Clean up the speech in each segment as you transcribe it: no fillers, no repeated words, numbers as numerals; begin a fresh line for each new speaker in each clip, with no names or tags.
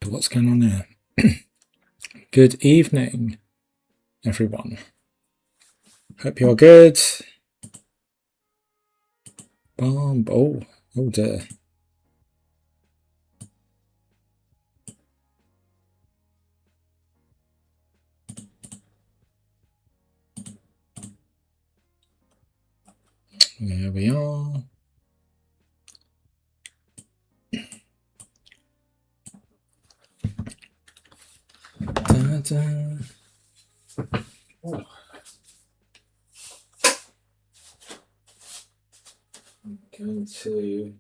What's going on here? Good evening, everyone. Hope you're good. Bomb. Oh dear. There we are. Oh. I'm going to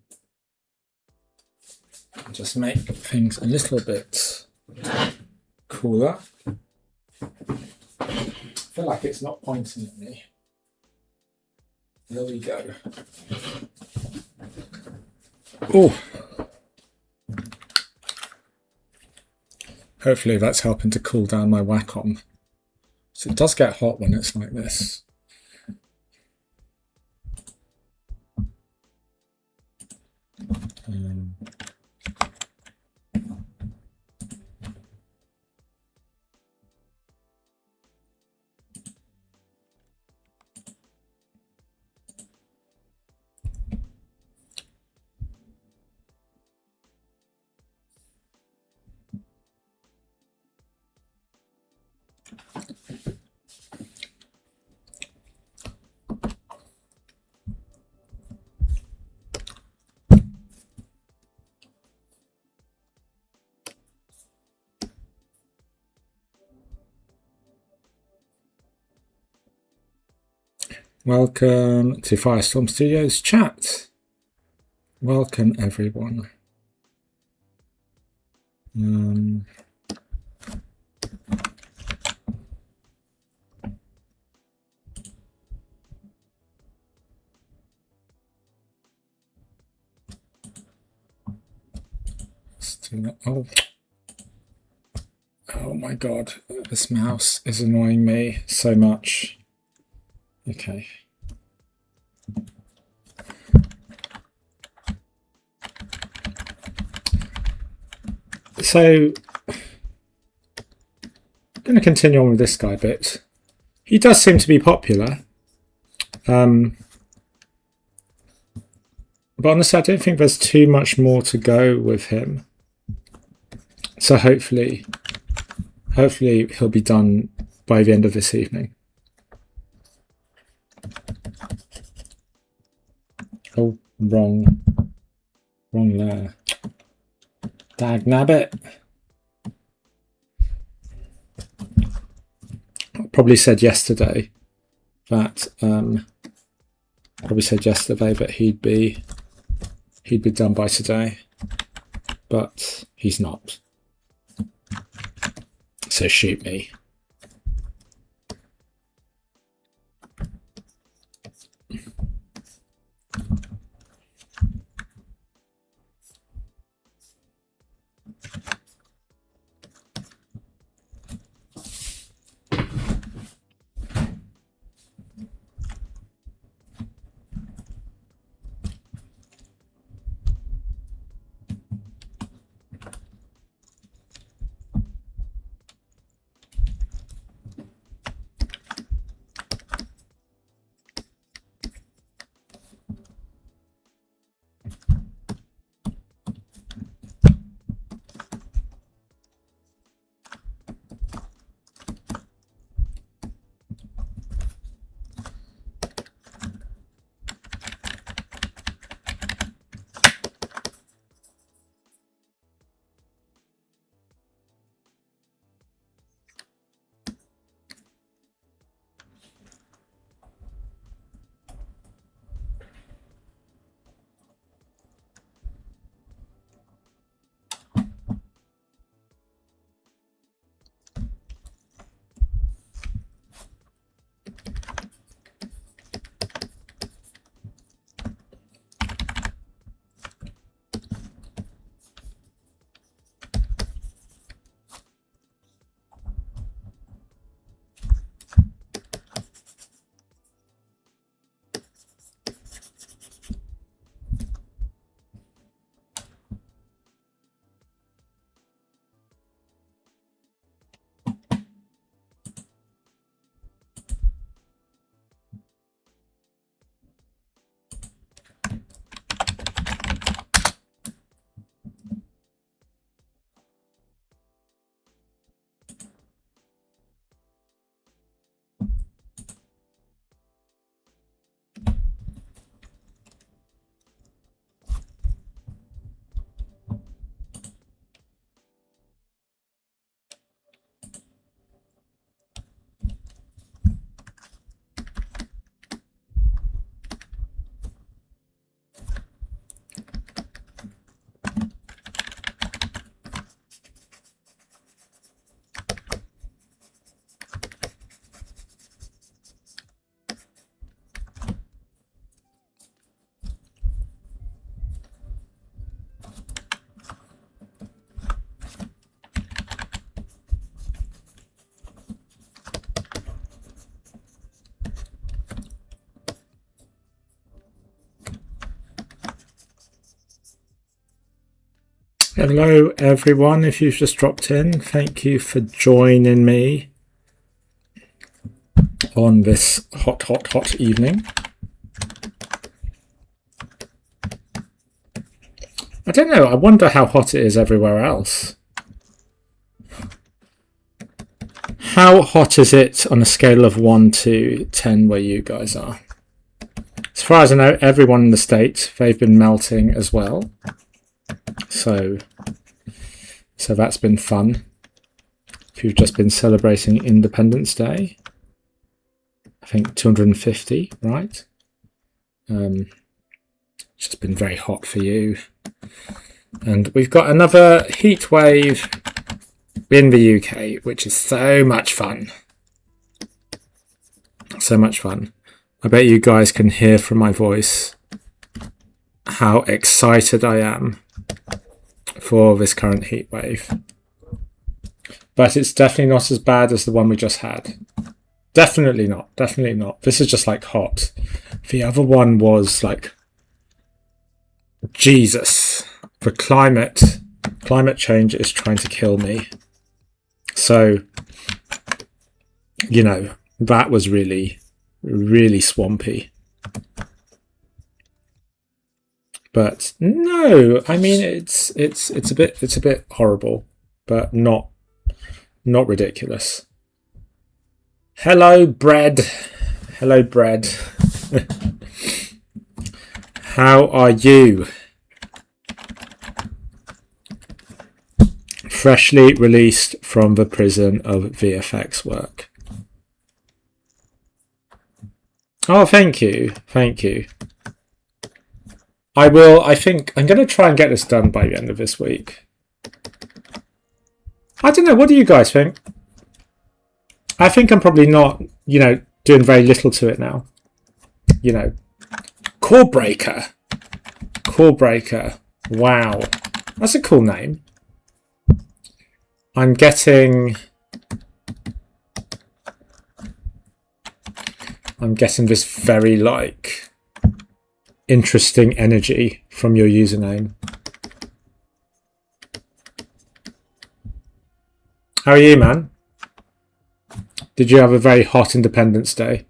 just make things a little bit cooler. I feel like it's not pointing at me. There we go. Oh. Hopefully that's helping to cool down my Wacom. So it does get hot when it's like this. Welcome to Firestorm Studios chat. Welcome everyone. Oh my god, this mouse is annoying me so much. Okay. So, I'm going to continue on with this guy a bit. He does seem to be popular. But honestly, I don't think there's too much more to go with him. So hopefully he'll be done by the end of this evening. Oh, wrong layer. Dagnabbit. I probably said yesterday that that he'd be done by today, but he's not. So shoot me. Hello everyone, if you've just dropped in, thank you for joining me on this hot evening. I don't know, I wonder how hot it is everywhere else. How hot is it on a scale of 1 to 10 where you guys are? As far as I know, everyone in the States, they've been melting as well. So that's been fun. If you've just been celebrating Independence Day, I think 250, right? It's just been very hot for you. And we've got another heat wave in the UK, which is so much fun. So much fun. I bet you guys can hear from my voice how excited I am for this current heat wave. But it's definitely not as bad as the one we just had. Definitely not. Definitely not. This is just like hot. The other one was like, Jesus, the climate change is trying to kill me. So, you know, that was really, really swampy. But no, I mean it's a bit horrible, but not ridiculous. Hello, bread. Hello, bread. How are you? Freshly released from the prison of VFX work. Oh, thank you. Thank you. I think I'm going to try and get this done by the end of this week. I don't know. What do you guys think? I think I'm probably not, doing very little to it now. Core Breaker. Core Breaker. Wow. That's a cool name. I'm getting this very, interesting energy from your username. How are you, man? Did you have a very hot Independence Day?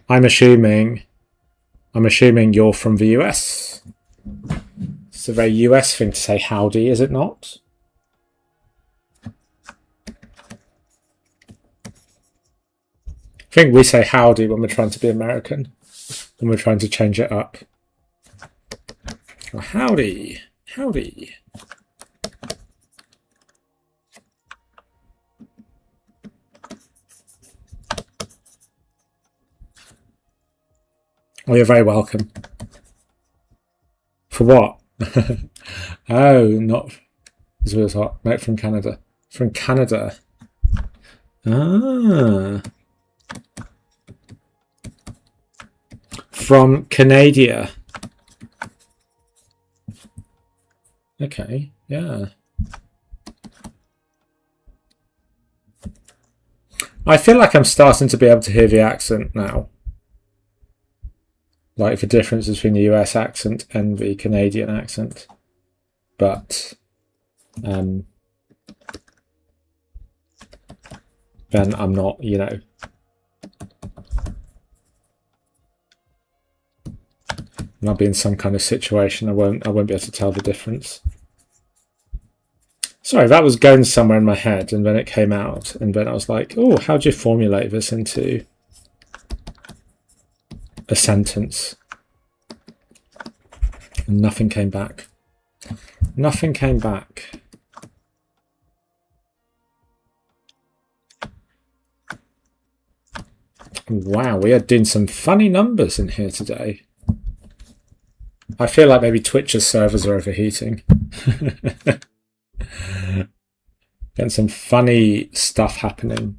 I'm assuming you're from the US. It's a very US thing to say howdy, is it not? I think we say howdy when we're trying to be American. And we're trying to change it up. Oh, howdy. Howdy. Oh, you're very welcome. For what? Oh, not as well as hot. No, from Canada. From Canada. Ah. From Canada. Okay, yeah. I feel like I'm starting to be able to hear the accent now. Like the difference between the US accent and the Canadian accent. But then I'm not, and I'll be in some kind of situation I won't be able to tell the difference. Sorry, that was going somewhere in my head and then it came out and then I was like, oh, how do you formulate this into a sentence? And nothing came back. Nothing came back. Wow, we are doing some funny numbers in here today. I feel like maybe Twitch's servers are overheating. Getting some funny stuff happening.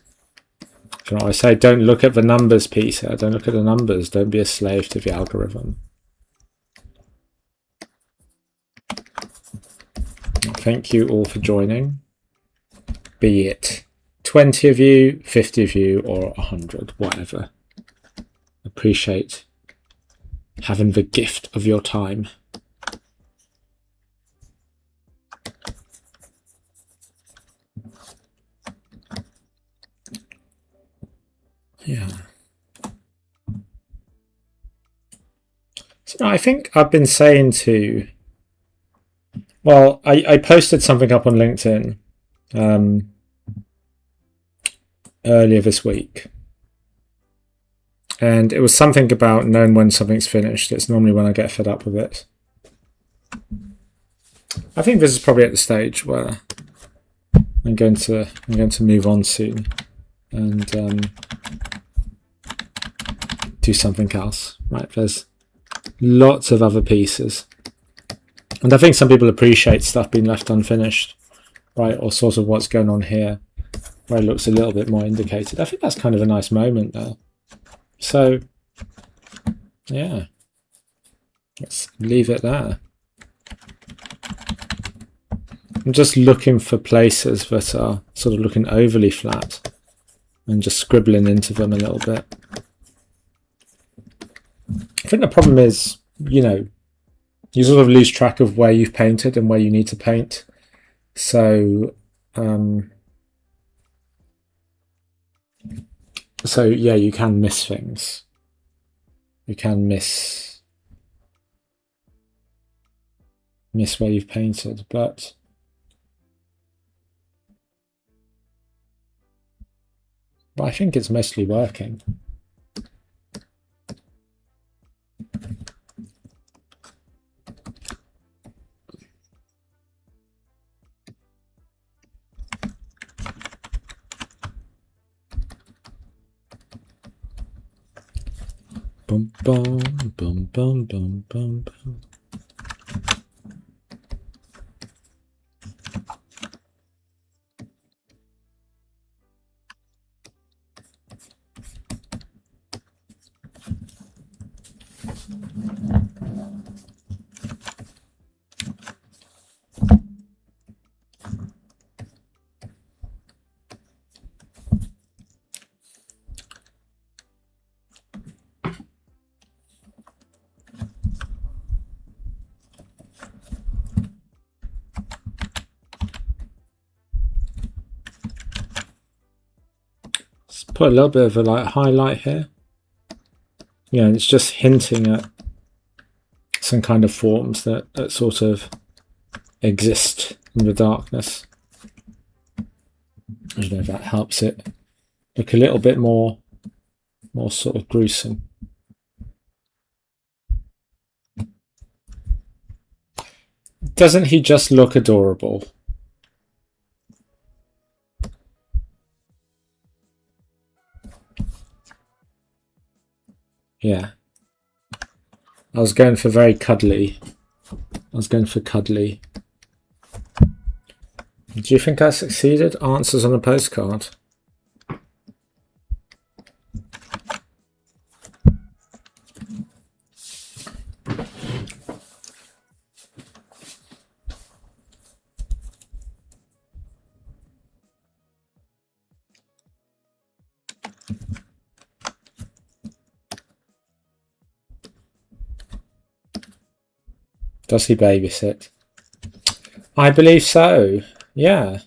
Do you know what I say? Don't look at the numbers, Peter. Don't look at the numbers. Don't be a slave to the algorithm. Thank you all for joining. Be it 20 of you, 50 of you, or 100, whatever. Appreciate having the gift of your time. Yeah. So I think I've been saying to, well, I posted something up on LinkedIn earlier this week. And it was something about knowing when something's finished. It's normally when I get fed up with it. I think this is probably at the stage where I'm going to move on soon and do something else. Right? There's lots of other pieces, and I think some people appreciate stuff being left unfinished, right? Or sort of what's going on here, where it looks a little bit more indicated. I think that's kind of a nice moment there. So, yeah, let's leave it there. I'm just looking for places that are sort of looking overly flat and just scribbling into them a little bit. I think the problem is, you know, you sort of lose track of where you've painted and where you need to paint. So, yeah, you can miss things. You can miss where you've painted, but I think it's mostly working. Boom, boom, boom, boom, boom, boom, boom. Put a little bit of a like highlight here. Yeah, it's just hinting at some kind of forms that sort of exist in the darkness. I don't know if that helps it look a little bit more sort of gruesome. Doesn't he just look adorable? Yeah. I was going for very cuddly. I was going for cuddly. Do you think I succeeded? Answers on a postcard. Does he babysit? I believe so. Yeah.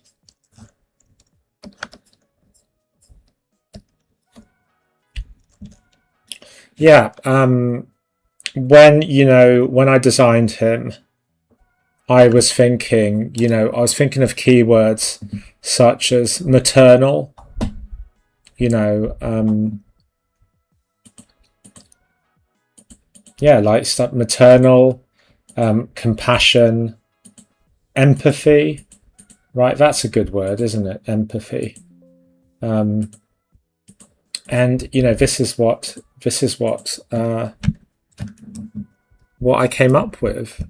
Yeah. When I designed him, I was thinking, I was thinking of keywords such as maternal, yeah, like stuff maternal, compassion, empathy, right? That's a good word, isn't it? Empathy. And this is what I came up with.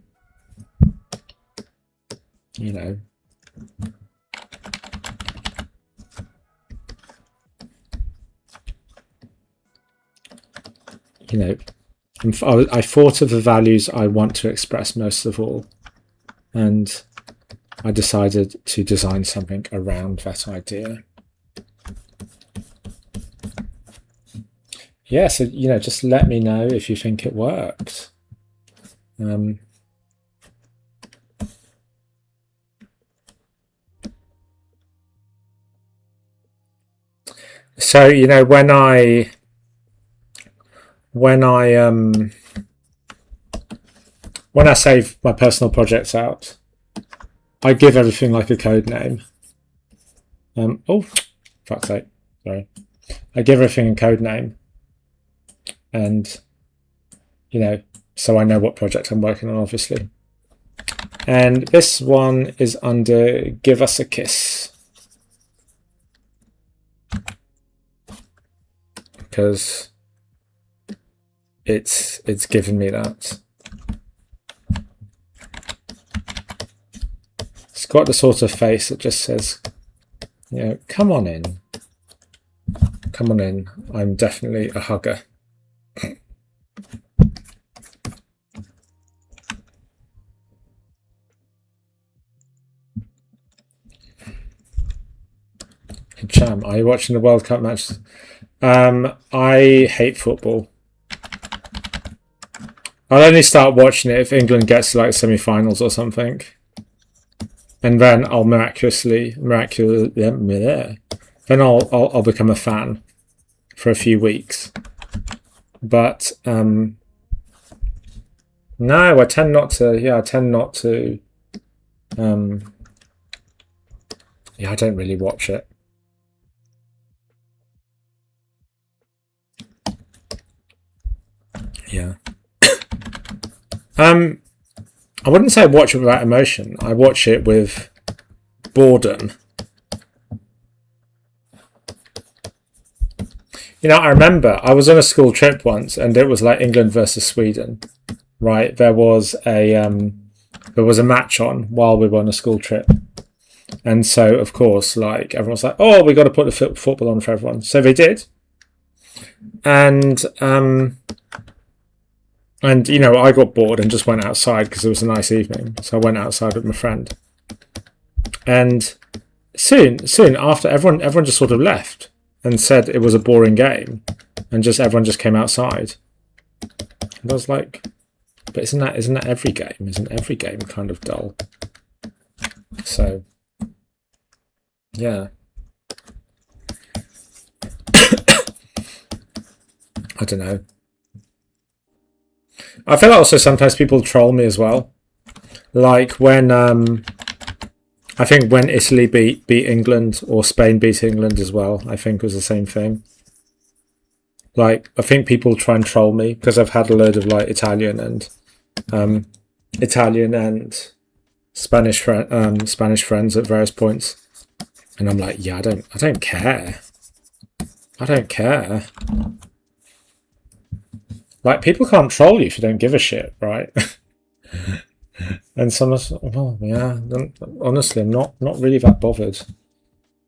I thought of the values I want to express most of all, and I decided to design something around that idea. yeah, so, you know, just let me know if you think it worked. So, you know, when I save my personal projects out, I give everything like a code name. Oh, fuck's sake, sorry. I give everything a code name, and, you know, so I know what project I'm working on, obviously. And this one is under Give Us a Kiss, because it's given me that. It's got the sort of face that just says, you know, come on in. Come on in. I'm definitely a hugger. Cham, are you watching the World Cup match? I hate football. I'll only start watching it if England gets to like semi-finals or something, and then I'll miraculously, then I'll become a fan for a few weeks. But no, I tend not to. Yeah, I tend not to. Yeah, I don't really watch it. Yeah. I wouldn't say I watch it without emotion. I watch it with boredom. You know, I remember I was on a school trip once, and it was like England versus Sweden. Right, there was a match on while we were on a school trip, and so of course, like everyone was like, "Oh, we got to put the football on for everyone." So they did, and you know, I got bored and just went outside because it was a nice evening. So I went outside with my friend, and soon after, everyone just sort of left and said it was a boring game, and just everyone just came outside, and I was like, but isn't that every game? Isn't every game kind of dull? So, yeah. I don't know. I feel like also sometimes people troll me as well. Like when I think when Italy beat England, or Spain beat England as well, I think was the same thing. Like, I think people try and troll me because I've had a load of like Italian and Spanish friends at various points, and I'm like, yeah, I don't care. I don't care. Like, people can't troll you if you don't give a shit, right? And someone's, well, yeah, honestly, I'm not really that bothered.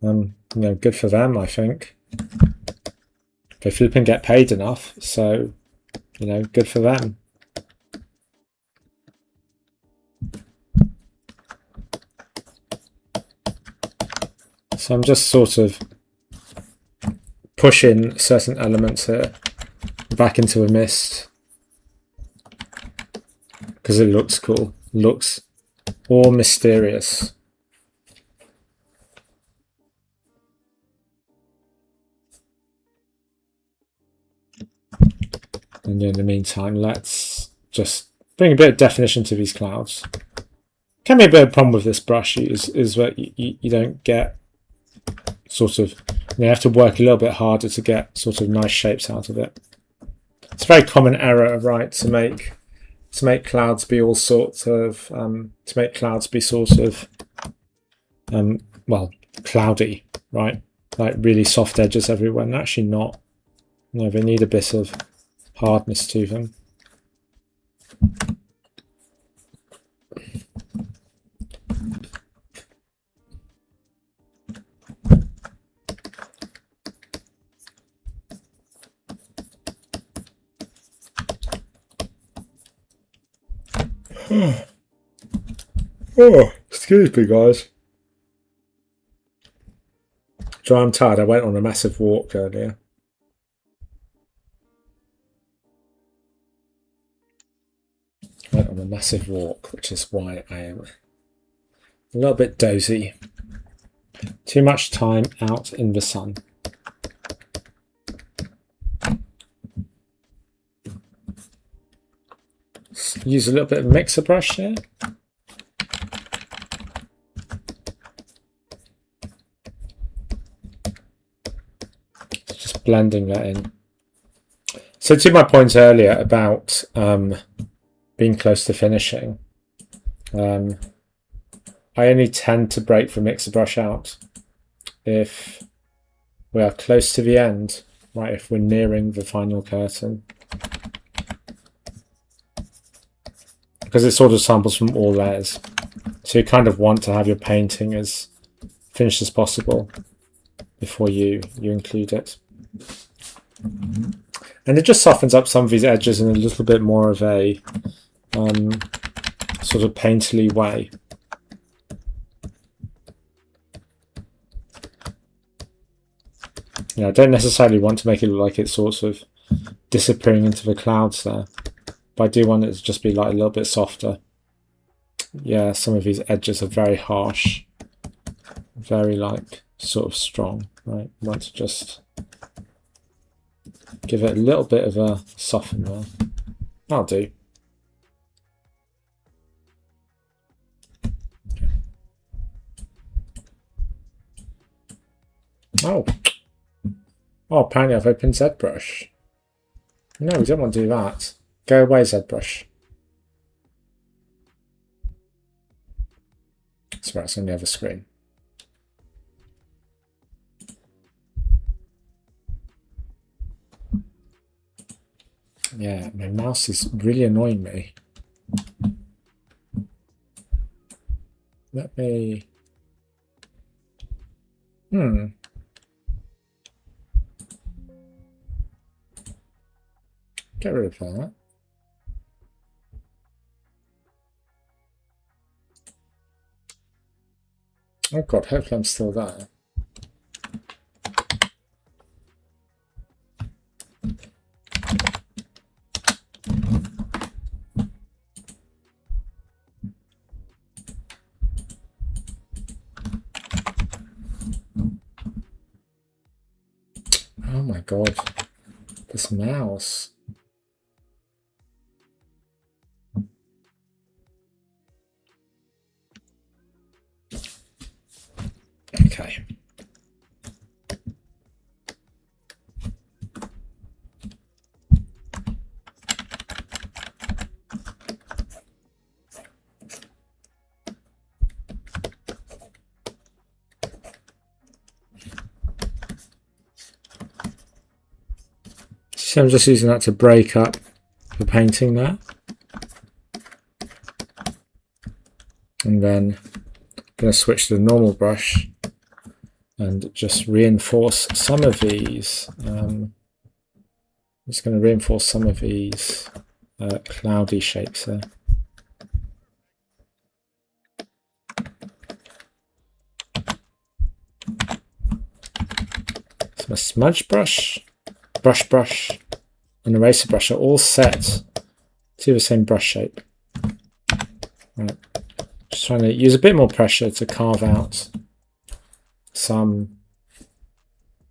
You know, good for them, I think. They flip and get paid enough, so, you know, good for them. So I'm just sort of pushing certain elements here back into a mist because it looks cool, looks all mysterious. And in the meantime, let's just bring a bit of definition to these clouds. Can be a bit of a problem with this brush is that you don't get sort of, you have to work a little bit harder to get sort of nice shapes out of it. It's a very common error, right, to make clouds be all sorts of well, cloudy, right? Like really soft edges everywhere, and actually not. You know, they need a bit of hardness to them. Oh, excuse me, guys. So I'm tired. I went on a massive walk earlier. on a massive walk, which is why I am a little bit dozy. Too much time out in the sun. Use a little bit of mixer brush here. Just blending that in. So to my point earlier about being close to finishing, I only tend to break the mixer brush out if we are close to the end, right? If we're nearing the final curtain. Because it sort of samples from all layers. So you kind of want to have your painting as finished as possible before you include it. And it just softens up some of these edges in a little bit more of a sort of painterly way. I don't necessarily want to make it look like it's sort of disappearing into the clouds there. But I do want it to just be like a little bit softer. Yeah, some of these edges are very harsh. Very like sort of strong, right? I want to just give it a little bit of a soften there. That'll do. Oh. Oh, apparently I've opened ZBrush. No, we don't want to do that. Go away, ZBrush. Sorry, it's on the other screen. Yeah, my mouse is really annoying me. Let me... Get rid of that. Oh god, hopefully I'm still there. Oh my god, this mouse. Okay. So I'm just using that to break up the painting there. And then I'm going to switch to the normal brush and just reinforce some of these. I'm just going to reinforce some of these cloudy shapes here. So my smudge brush, brush, and eraser brush are all set to the same brush shape. Right. Just trying to use a bit more pressure to carve out some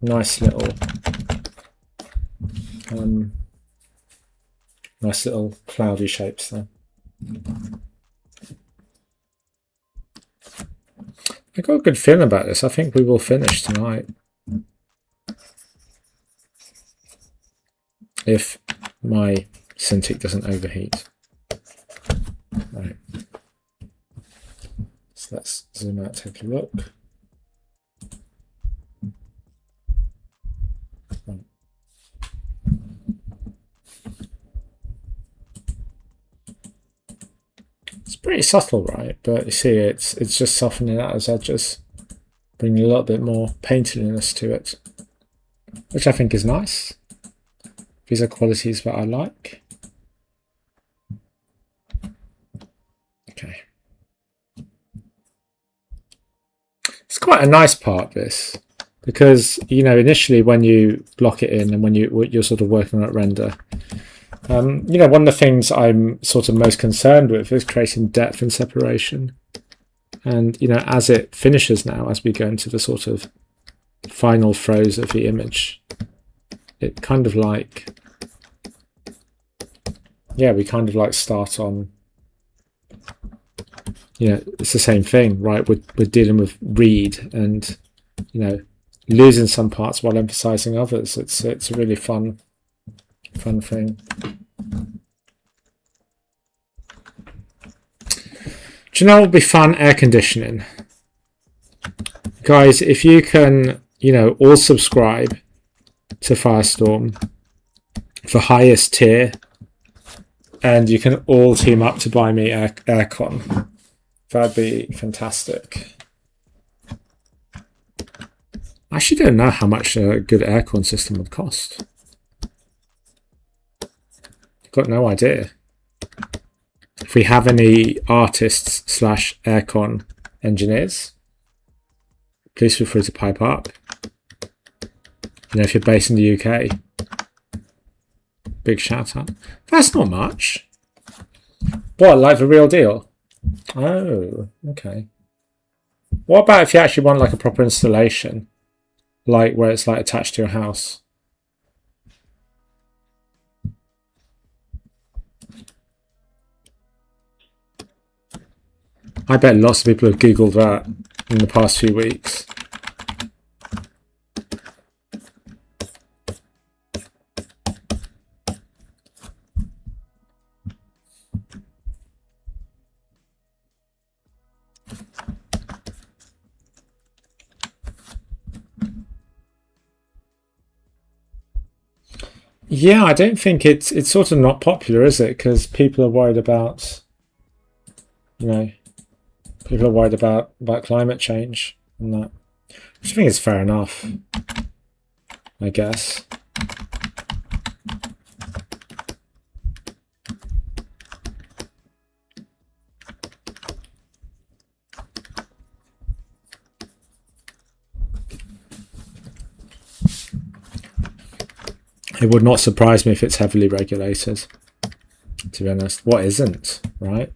nice little cloudy shapes there. I got a good feeling about this. I think we will finish tonight. If my Cintiq doesn't overheat. Right. So let's zoom out, take a look. Right. It's pretty subtle, right? But you see, it's just softening out those edges, bringing a little bit more painterliness to it, which I think is nice. These are qualities that I like. Okay. It's quite a nice part, this, because, you know, initially when you block it in and when you're sort of working on render, You know, one of the things I'm sort of most concerned with is creating depth and separation. And, you know, as it finishes now, as we go into the sort of final throes of the image, it kind of like, yeah, we kind of like start on, you know, it's the same thing, right? We're dealing with read and, you know, losing some parts while emphasizing others. It's a really fun thing. Do you know what would be fun? Air conditioning. Guys, if you can, you know, all subscribe to Firestorm for highest tier, and you can all team up to buy me aircon, that'd be fantastic. I actually don't know how much a good aircon system would cost. Got no idea. If we have any artists / aircon engineers, please feel free to pipe up. You know, if you're based in the UK, big shout out. That's not much. What, like the real deal? Oh, okay. What about if you actually want like a proper installation, like where it's like attached to your house? I bet lots of people have Googled that in the past few weeks. Yeah, I don't think it's sort of not popular, is it? Because people are worried about, you know, people are worried about climate change and that. Which I think is fair enough, I guess. It would not surprise me if it's heavily regulated, to be honest. What isn't, right?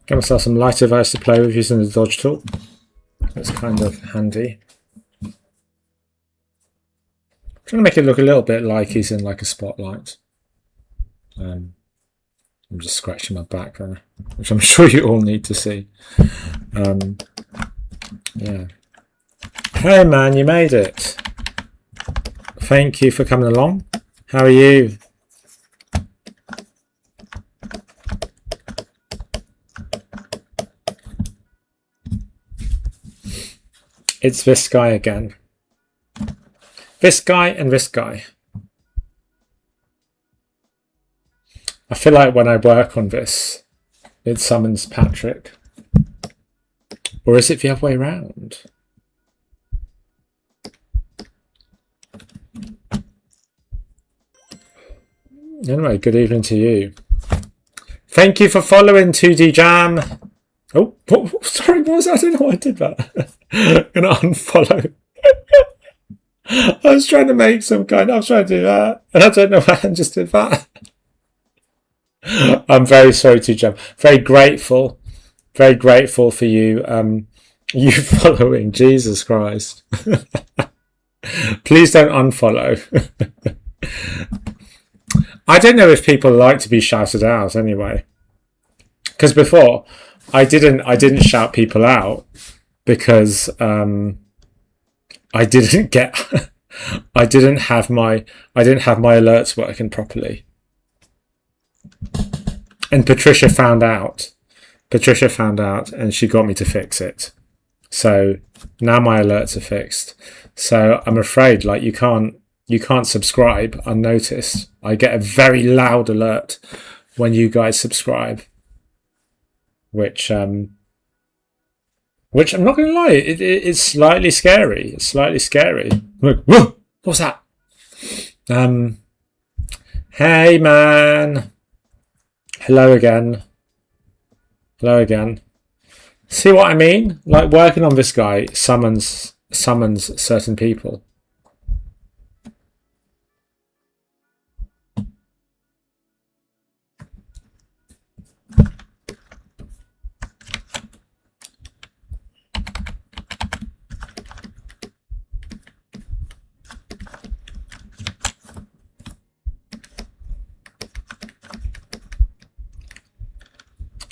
Get myself some lighter verse to play with using the dodge tool. That's kind of handy. I'm trying to make it look a little bit like he's in like a spotlight. I'm just scratching my back there, which I'm sure you all need to see. Yeah. Hey man, you made it. Thank you for coming along. How are you? It's this guy again. This guy and this guy. I feel like when I work on this, it summons Patrick. Or is it the other way around? Anyway, good evening to you. Thank you for following 2D Jam. Oh, sorry, what was that? I don't know why I did that. I'm gonna unfollow. I was trying to make some kind. I was trying to do that, and I don't know why I just did that. I'm very sorry to jump. Very grateful for you. You following. Jesus Christ. Please don't unfollow. I don't know if people like to be shouted out anyway. Because before, I didn't shout people out because I didn't get I didn't have my alerts working properly. And Patricia found out. And she got me to fix it. So now my alerts are fixed. So I'm afraid like you can't subscribe unnoticed. I get a very loud alert when you guys subscribe. Which I'm not going to lie, it's slightly scary. It's slightly scary. Look, whoa, what's that? Hey man. Hello again. See what I mean? Like working on this guy summons certain people.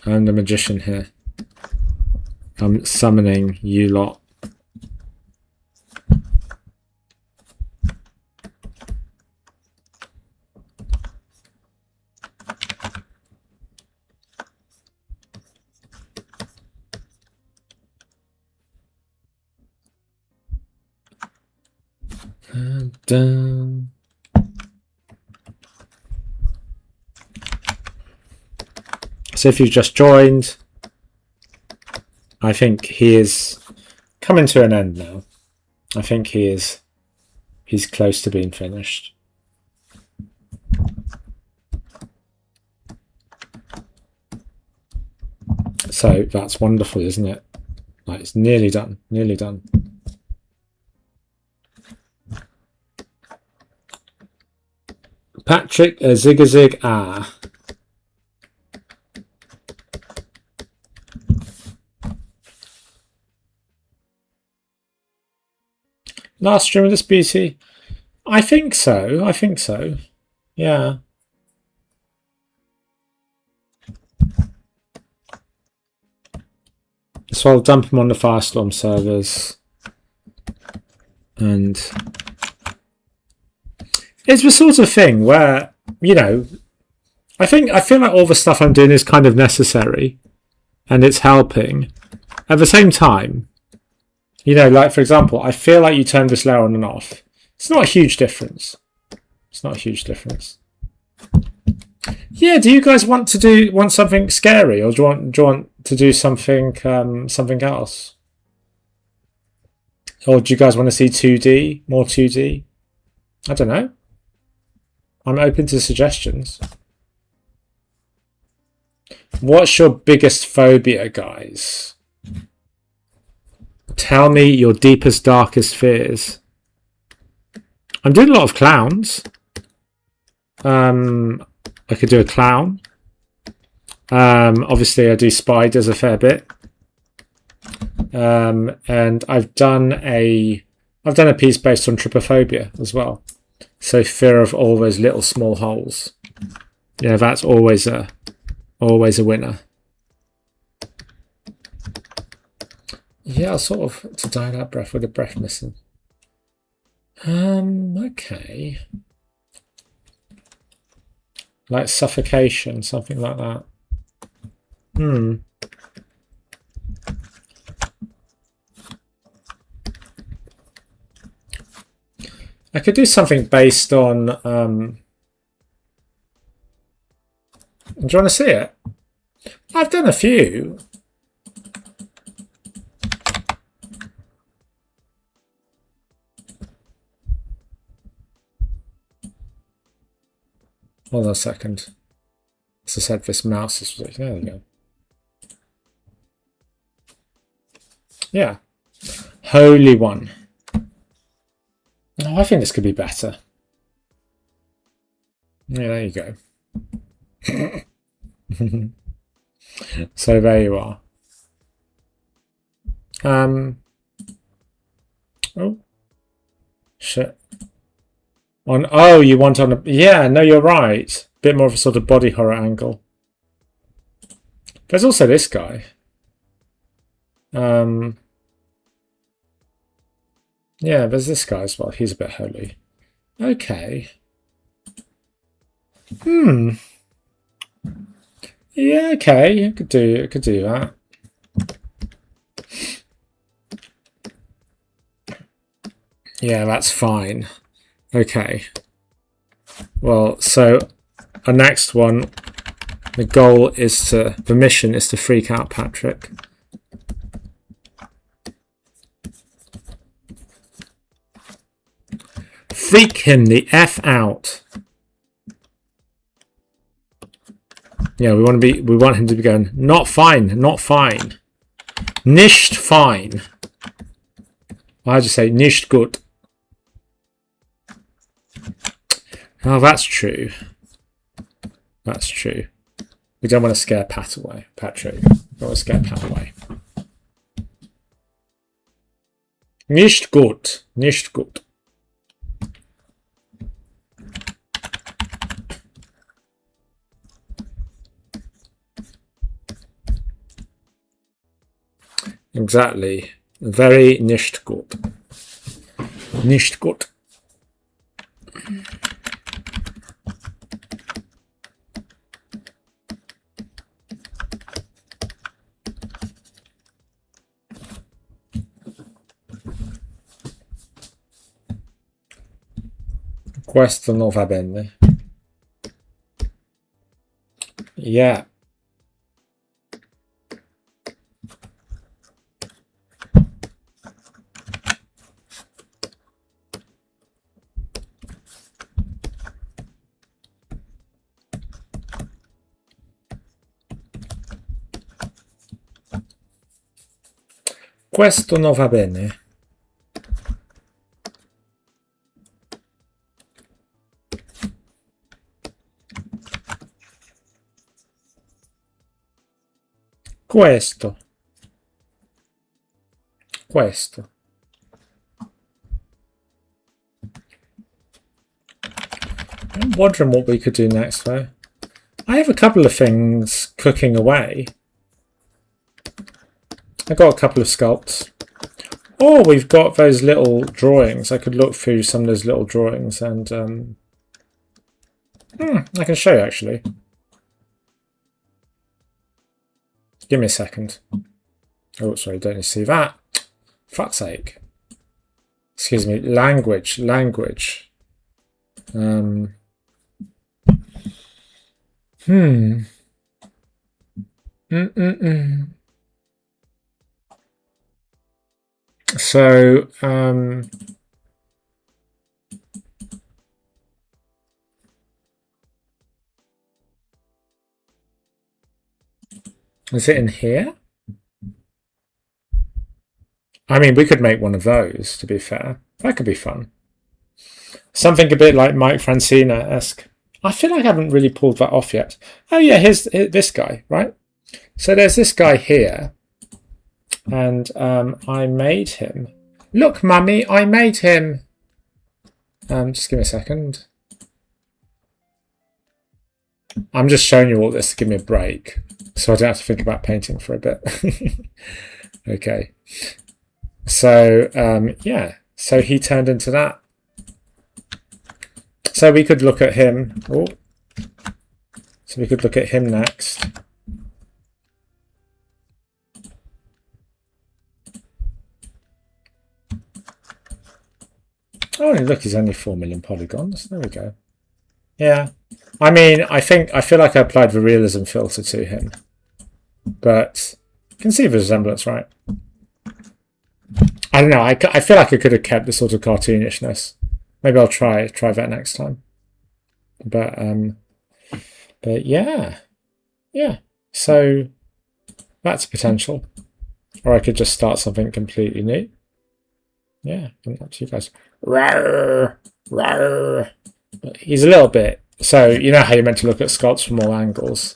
I'm the magician here. I'm summoning you lot. Dun. So if you've just joined, I think he is coming to an end now. I think he's close to being finished. So that's wonderful, isn't it? Like it's nearly done, nearly done. Patrick Zig ah. Last stream of this beauty? I think so. Yeah. So I'll dump them on the Firestorm servers. And it's the sort of thing where, you know, I feel like all the stuff I'm doing is kind of necessary and it's helping. At the same time, you know, like for example, I feel like you turn this layer on and off. It's not a huge difference. Yeah, do you guys want something scary, or do you want to do something else? Or do you guys want to see 2D, more 2D? I don't know. I'm open to suggestions. What's your biggest phobia, guys? Tell me your deepest, darkest fears. I'm doing a lot of clowns. I could do a clown. Obviously, I do spiders a fair bit. And I've done a piece based on trypophobia as well. So fear of all those little small holes. Yeah, that's always a winner. Yeah, I'll sort of to die that breath with a breath missing. Okay. Like suffocation, something like that. I could do something based on do you want to see it? I've done a few. Hold on a second. As I said, this mouse is... There we go. Yeah. Holy One. Oh, I think this could be better. Yeah, there you go. So there you are. Oh. Shit. Oh, you want on a... Yeah, no, you're right. Bit more of a sort of body horror angle. There's also this guy. Yeah, there's this guy as well. He's a bit holy. Okay. Yeah, okay. You could do that. Yeah, that's fine. Okay. Well, so our next one, the mission is to freak out Patrick. Freak him the F out. Yeah, we want him to be going, not fine, not fine. Nicht fine. Why did you say nicht gut? Oh, that's true. That's true. We don't want to scare Pat away. Patrick. We don't want to scare Pat away. Nicht gut. Nicht gut. Exactly. Very nicht gut. Nicht gut. Questo non va bene. Yeah. Questo non va bene. Questo. I'm wondering what we could do next though. I have a couple of things cooking away. I got a couple of sculpts. Oh, we've got those little drawings. I could look through some of those little drawings and I can show you actually. Give me a second. Oh, sorry, don't need to see that. Fuck's sake. Excuse me. Language. So, is it in here? I mean, we could make one of those, to be fair. That could be fun. Something a bit like Mike Francina-esque. I feel like I haven't really pulled that off yet. Oh yeah, here's this guy, right? So there's this guy here. And I made him. Look, Mummy, I made him. Just give me a second. I'm just showing you all this to give me a break, so I don't have to think about painting for a bit. Okay. So, yeah. So he turned into that. So we could look at him. Oh. So we could look at him next. Oh, look, he's only 4 million polygons. There we go. Yeah. I mean, I feel like I applied the realism filter to him. But you can see the resemblance, right? I don't know. I feel like I could have kept the sort of cartoonishness. Maybe I'll try that next time. But yeah. Yeah. So that's potential. Or I could just start something completely new. Yeah, up to you guys. Rawr, rawr. But he's a little bit. So you know how you're meant to look at sculpts from all angles.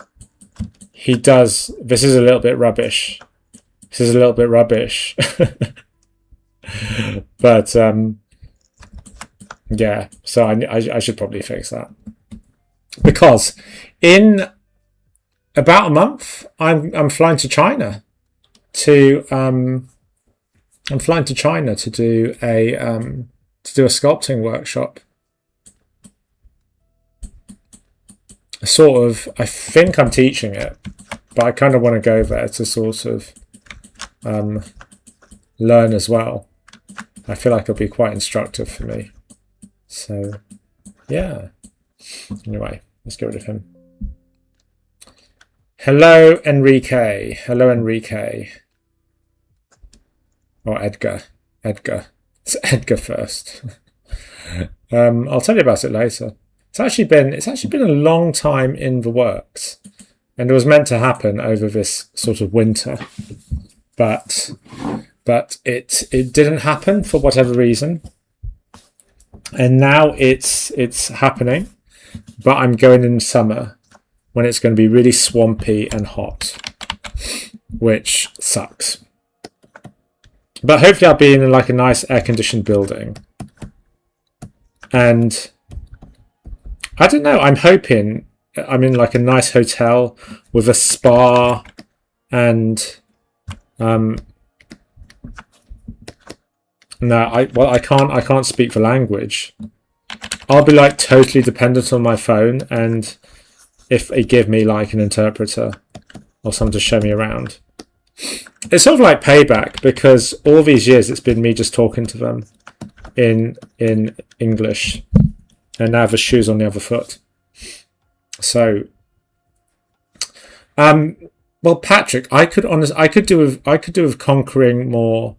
He does. This is a little bit rubbish. But yeah. So I should probably fix that, because in about a month I'm flying to China. to I'm flying to China to do a sculpting workshop. I think I'm teaching it, but I kind of want to go there to sort of learn as well. I feel like it'll be quite instructive for me. So, yeah. Anyway, let's get rid of him. Hello, Enrique. Hello, Enrique. Or Edgar. Edgar. It's Edgar first. I'll tell you about it later. It's actually been a long time in the works, and it was meant to happen over this sort of winter, but it didn't happen for whatever reason, and now it's happening. But I'm going in summer when it's going to be really swampy and hot, which sucks. But hopefully I'll be in like a nice air-conditioned building. And I don't know, I'm hoping I'm in like a nice hotel with a spa and I can't speak the language. I'll be like totally dependent on my phone, and if they give me like an interpreter or someone to show me around. It's sort of like payback, because all these years it's been me just talking to them in English, and now the shoes on the other foot. So, well, Patrick, I could do with conquering more.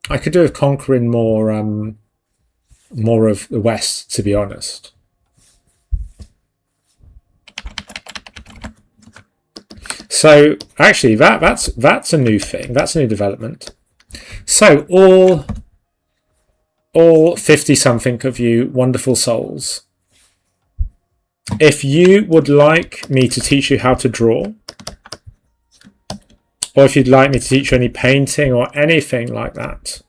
I could do with conquering more of the West, to be honest. So actually, that's a new thing. That's a new development. So all 50-something of you wonderful souls, if you would like me to teach you how to draw, or if you'd like me to teach you any painting or anything like that,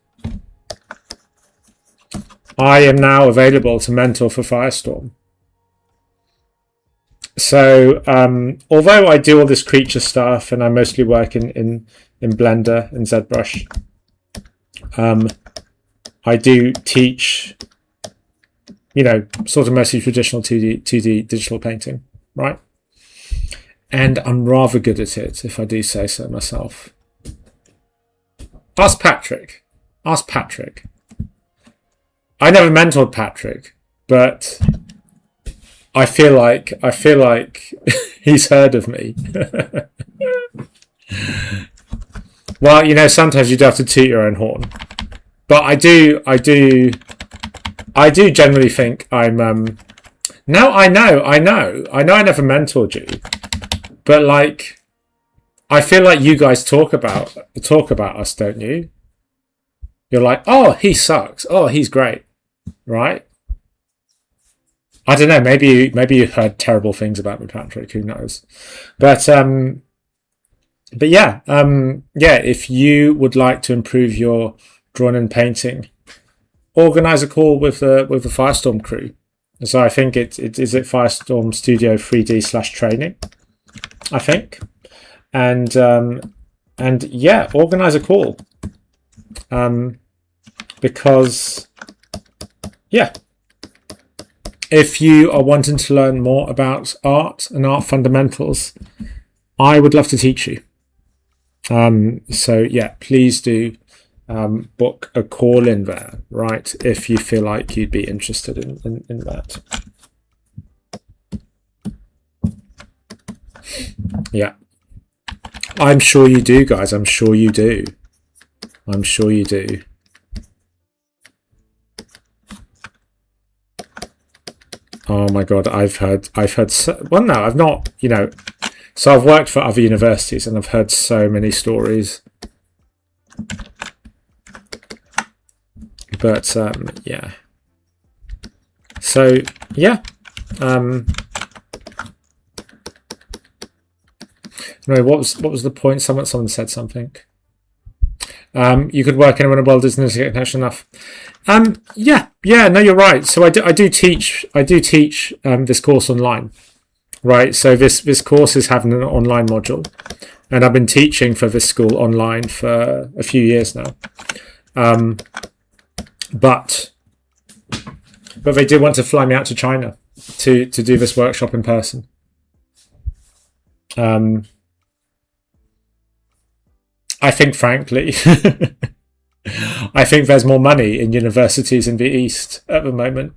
I am now available to mentor for Firestorm. So although I do all this creature stuff and I mostly work in Blender and ZBrush, I do teach, sort of mostly traditional 2D digital painting, right? And I'm rather good at it, if I do say so myself. Ask Patrick. I never mentored Patrick, but I feel like he's heard of me. Well, sometimes you do have to toot your own horn, but I do generally think I'm. No, I know. I never mentored you, but like, I feel like you guys talk about us, don't you? You're like, oh, he sucks. Oh, he's great, right? I don't know. Maybe you heard terrible things about me, Patrick. Who knows? But yeah. If you would like to improve your drawing and painting, organize a call with the Firestorm crew. So I think it is firestormstudio 3D/training. I think, and yeah, organize a call. Because yeah. If you are wanting to learn more about art and art fundamentals, I would love to teach you. So yeah, please do book a call in there, right? If you feel like you'd be interested in that. Yeah. I'm sure you do, guys. I'm sure you do. Oh my God, I've heard well, no, I've not, so I've worked for other universities and I've heard so many stories. But, yeah. So, yeah. Anyway, what was the point? Someone said something. You could work anywhere in the world, isn't it, to get connection enough? Yeah, no, you're right. So I do teach this course online, right? So this course is having an online module, And I've been teaching for this school online for a few years now. But they did want to fly me out to China to do this workshop in person. I think, frankly, I think there's more money in universities in the East at the moment.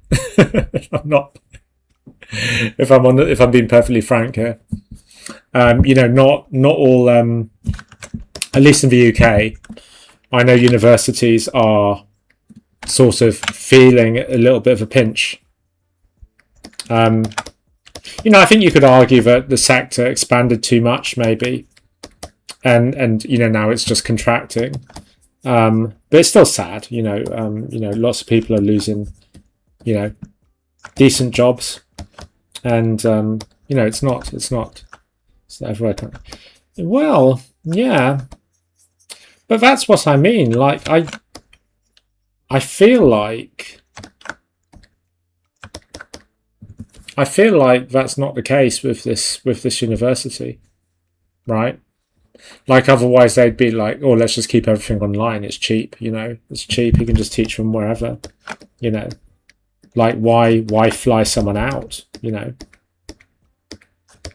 If I'm being perfectly frank here, not all. At least in the UK, I know universities are sort of feeling a little bit of a pinch. I think you could argue that the sector expanded too much, maybe, and now it's just contracting. But it's still sad, lots of people are losing, decent jobs, and it's not everywhere. Well, yeah, but that's what I mean. Like I feel like that's not the case with this university, right? Like otherwise they'd be like, oh, let's just keep everything online. It's cheap, it's cheap. You can just teach from wherever, like why fly someone out,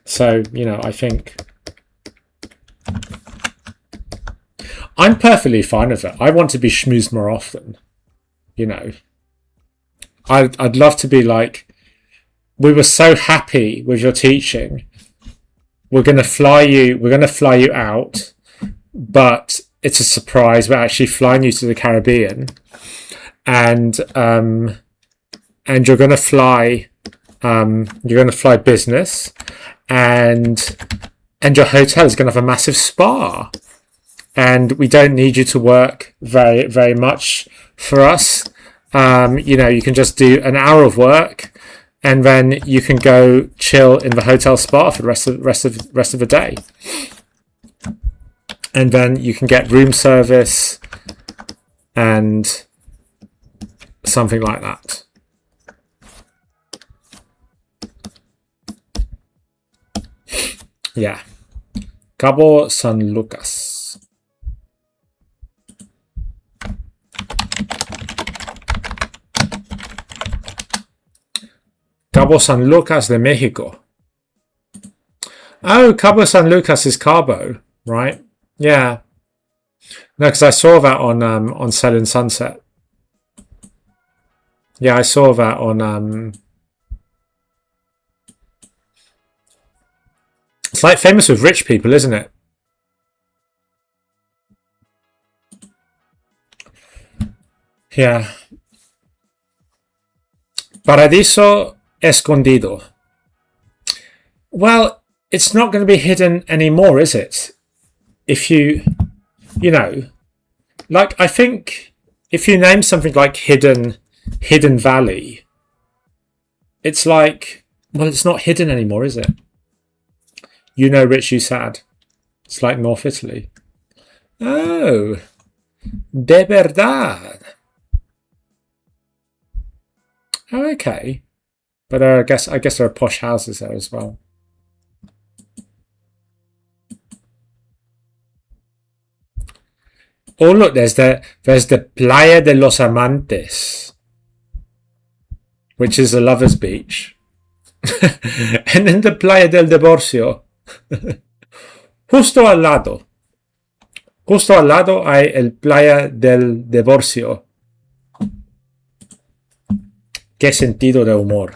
So, I think I'm perfectly fine with it. I want to be schmoozed more often, I'd love to be like, we were so happy with your teaching. We're going to fly you out, but it's a surprise. We're actually flying you to the Caribbean, and you're going to fly business, and your hotel is going to have a massive spa, and we don't need you to work very, very much for us. You can just do an hour of work, and then you can go chill in the hotel spa for the rest of the day. And then you can get room service and something like that. Yeah. Cabo San Lucas. Cabo San Lucas de Mexico. Oh, Cabo San Lucas is Cabo, right? Yeah. No, because I saw that on Selling Sunset. Yeah, I saw that on. It's like famous with rich people, isn't it? Yeah. Paradiso Escondido. Well, it's not going to be hidden anymore, is it? If like, I think if you name something like Hidden Valley, it's like, well, it's not hidden anymore, is it? Rich, you sad. It's like North Italy. Oh, de verdad. Oh, okay. But I guess there are posh houses there as well. Oh look, there's the Playa de los Amantes, which is a lovers' beach, and then the Playa del Divorcio. Justo al lado hay el Playa del Divorcio. Qué sentido de humor.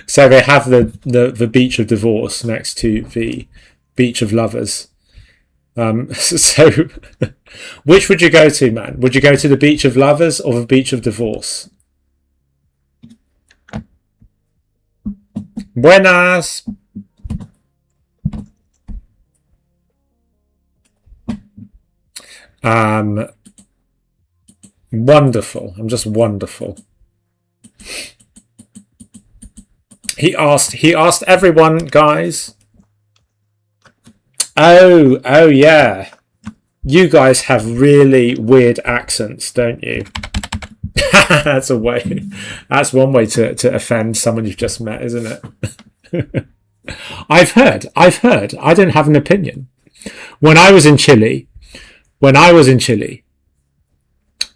So they have the beach of divorce next to the beach of lovers. So which would you go to, man? Would you go to the beach of lovers or the beach of divorce? Buenas. Wonderful. I'm just wonderful. He asked everyone, guys. Oh yeah. You guys have really weird accents, don't you? That's one way to offend someone you've just met, isn't it? I've heard. I don't have an opinion. When I was in Chile,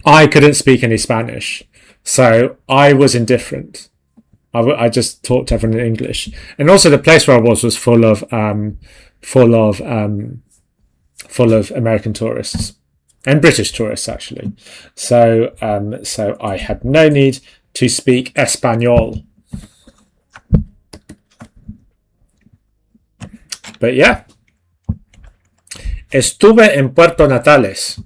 I couldn't speak any Spanish, so I was indifferent. I just talked to everyone in English, and also the place where I was full of American tourists and British tourists actually. So I had no need to speak Espanol. But yeah, estuve en Puerto Natales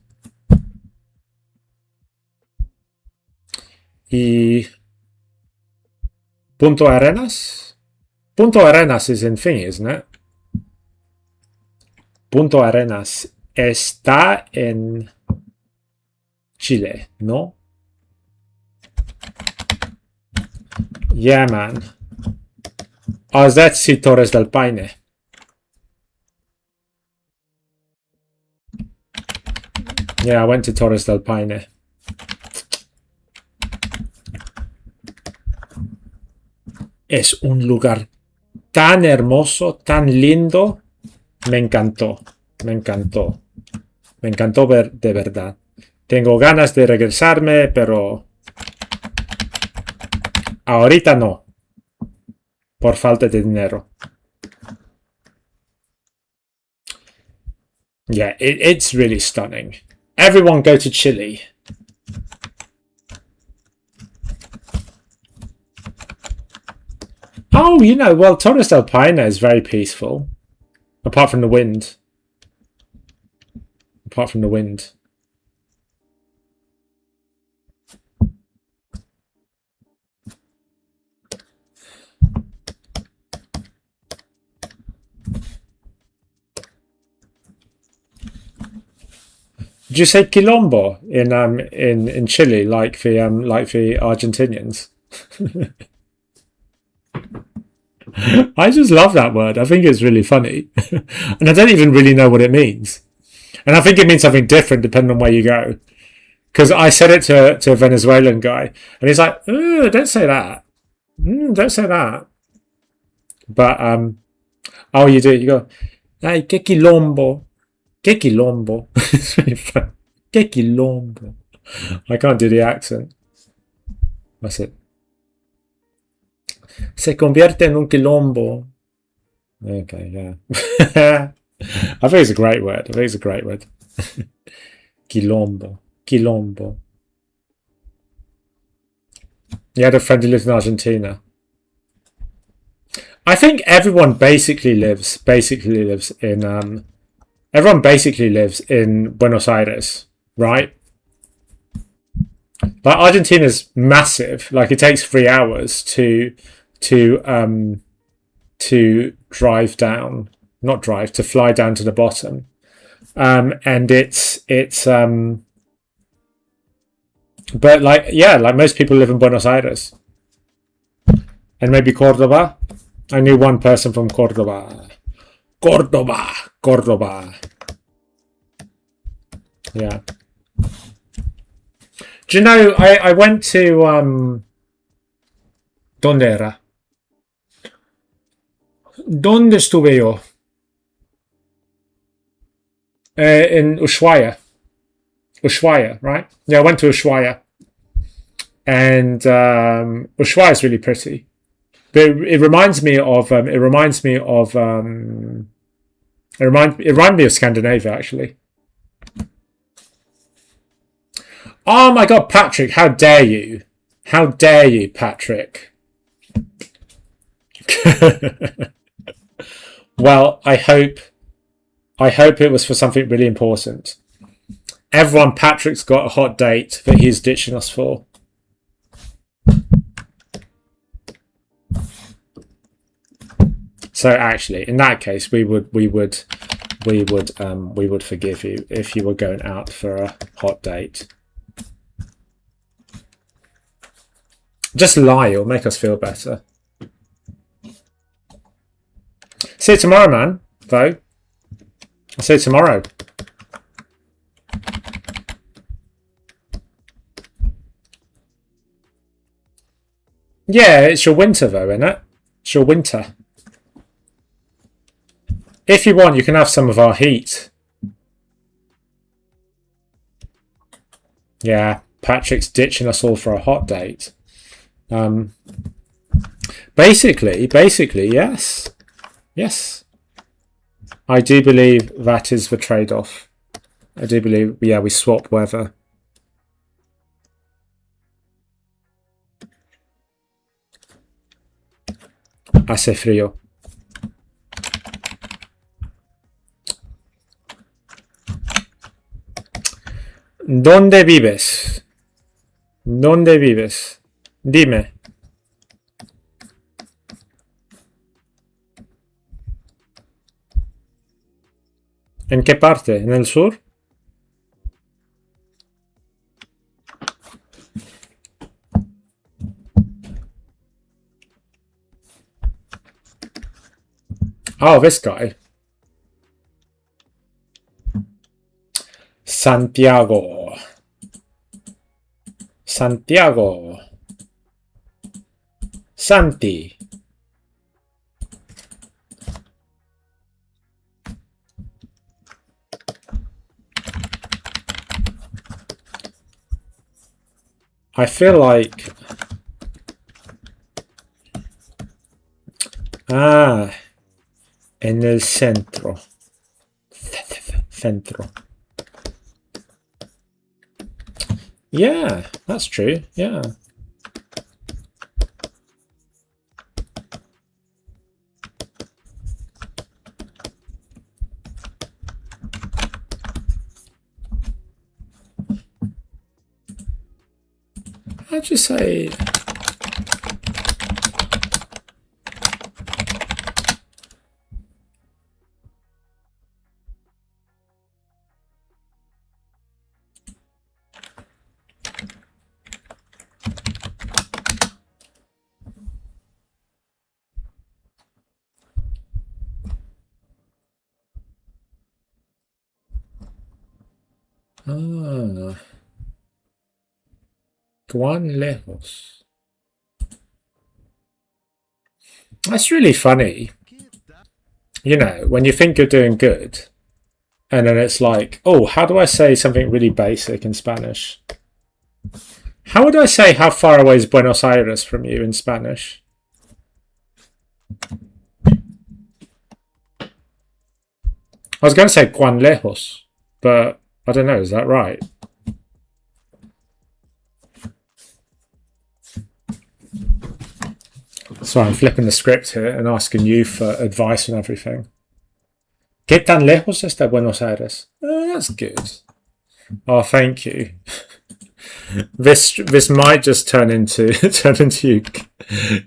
y Punto Arenas. Punto Arenas is in thingy, isn't it? Punto Arenas está en Chile, no? Yeah, man. I was there to see Torres del Paine. Yeah, I went to Torres del Paine. Es un lugar tan hermoso, tan lindo. Me encantó, me encantó. Me encantó ver de verdad. Tengo ganas de regresarme, pero ahorita no. Por falta de dinero. Yeah, it's really stunning. Everyone go to Chile. Oh, you know, well, Torres del Paine is very peaceful. Apart from the wind. Apart from the wind. Did you say quilombo in Chile, like the Argentinians? I just love that word. I think it's really funny. And I don't even really know what it means. And I think it means something different depending on where you go. Because I said it to a Venezuelan guy, and he's like, don't say that. Don't say that. But, oh, you do. You go, ay, que quilombo. Que quilombo. It's really fun. Que quilombo. I can't do the accent. That's it. Se convierte en un quilombo. Okay, yeah. I think it's a great word. Quilombo. Quilombo. You had a friend who lived in Argentina. I think everyone basically lives in everyone basically lives in Buenos Aires, right? Like Argentina's massive. Like it takes 3 hours to drive down, not drive, to fly down to the bottom. And it's but like, yeah, like most people live in Buenos Aires. And maybe Cordoba. I knew one person from Cordoba. Cordoba. Yeah. Do you know, I went to ¿Dónde era? ¿Dónde estuve yo? In Ushuaia. Ushuaia, right? Yeah, I went to Ushuaia. And Ushuaia is really pretty. But it reminds me of Scandinavia, actually. Oh my God, Patrick, how dare you? How dare you, Patrick? Well, I hope it was for something really important. Everyone, Patrick's got a hot date that he's ditching us for. So actually, in that case, we would forgive you if you were going out for a hot date. Just lie, it'll make us feel better. See you tomorrow, man, though. I'll see you tomorrow. Yeah, it's your winter, though, isn't it? It's your winter. If you want, you can have some of our heat. Yeah, Patrick's ditching us all for a hot date. Basically, yes. Yes. I do believe that is the trade-off. I do believe, yeah, we swap weather. Hace frío. ¿Dónde vives? ¿Dónde vives? Dime. ¿En qué parte? ¿En el sur? Oh, this guy. Santiago. Santiago. Santi. I feel like... Ah, en el centro. Centro. Yeah, that's true. Yeah. How'd you say... Ah. Cuán lejos. That's really funny. You know, when you think you're doing good, and then it's like, oh, how do I say something really basic in Spanish? How would I say how far away is Buenos Aires from you in Spanish? I was going to say cuán lejos, but I don't know, is that right? So I'm flipping the script here and asking you for advice and everything. ¿Qué tan lejos está Buenos Aires? Oh, that's good. Oh, thank you. This might just turn into you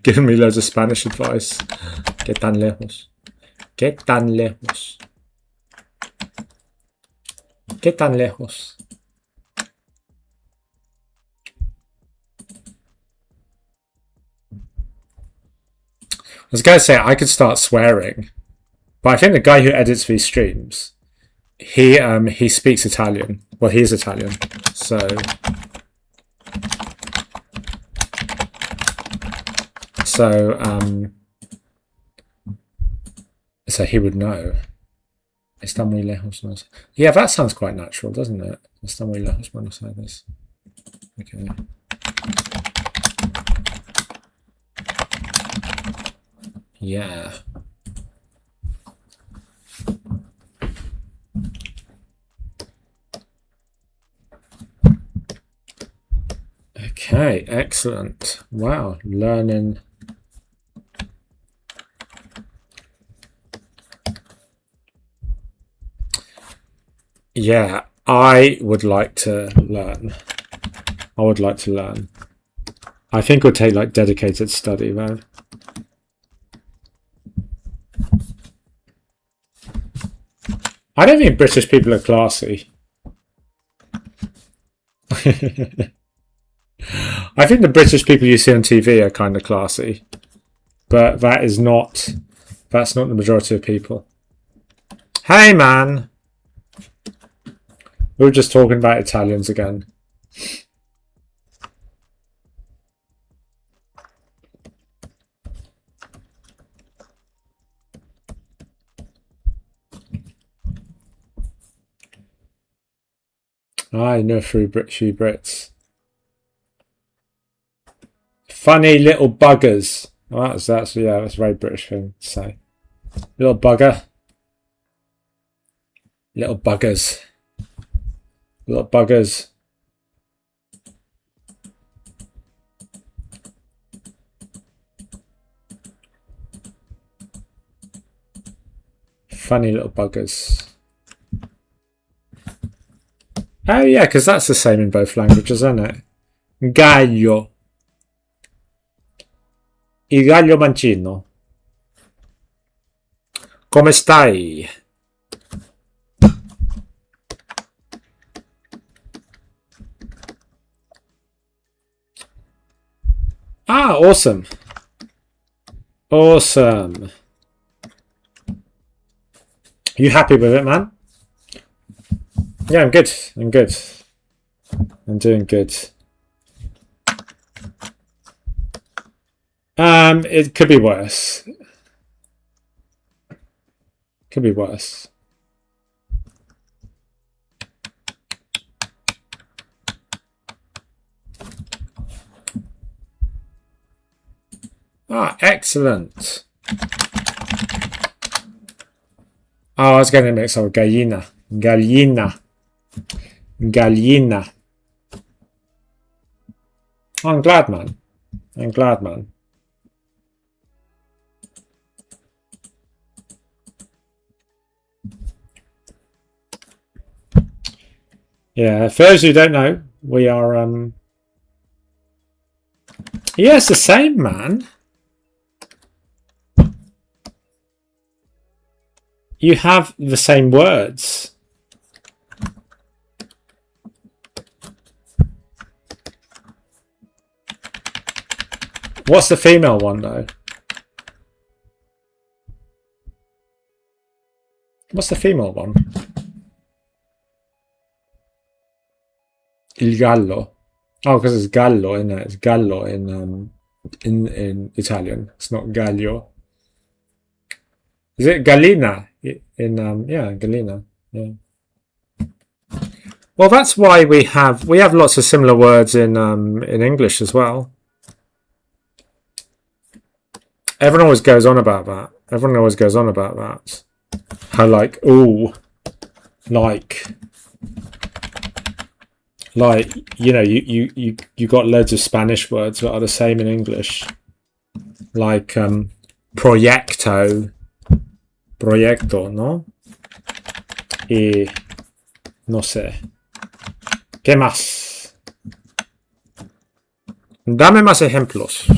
giving me loads of Spanish advice. ¿Qué tan lejos? ¿Qué tan lejos? ¿Qué tan lejos? I was going to say I could start swearing, but I think the guy who edits these streams, he speaks Italian. Well, he is Italian, so he would know. Está muy lejos, no sé. Yeah, that sounds quite natural, doesn't it? Está muy lejos, Buenos Aires. Okay. Yeah. Okay, excellent. Wow, learning. Yeah, I would like to learn. I would like to learn. I think it would take like dedicated study though. I don't think British people are classy. I think the British people you see on TV are kind of classy, but that's not the majority of people. Hey man, we were just talking about Italians again. I know few Brits. Funny little buggers. Oh, that's a very British thing to say. Little bugger. Little buggers. Little buggers. Funny little buggers. Oh yeah, because that's the same in both languages, isn't it? Gallo. Il gallo mancino. Come stai? Ah, awesome. Awesome. You happy with it, man? Yeah, I'm good. I'm good. I'm doing good. It could be worse. Could be worse. Ah, excellent. Oh, I was going to mix up gallina. Gallina. Gallina. Oh, I'm glad, man. I'm glad, man. Yeah, for those who don't know, we are yeah, it's the same, man. You have the same words. What's the female one, though? What's the female one? Il gallo. Oh, because it's gallo in it. It's gallo in Italian. It's not gallo. Is it gallina? Yeah, gallina. Yeah. Well, that's why we have lots of similar words in English as well. Everyone always goes on about that. Everyone always goes on about that. How like, ooh, like, you know, you got loads of Spanish words that are the same in English. Like proyecto, ¿no? Y no sé. ¿Qué más? Dame más ejemplos.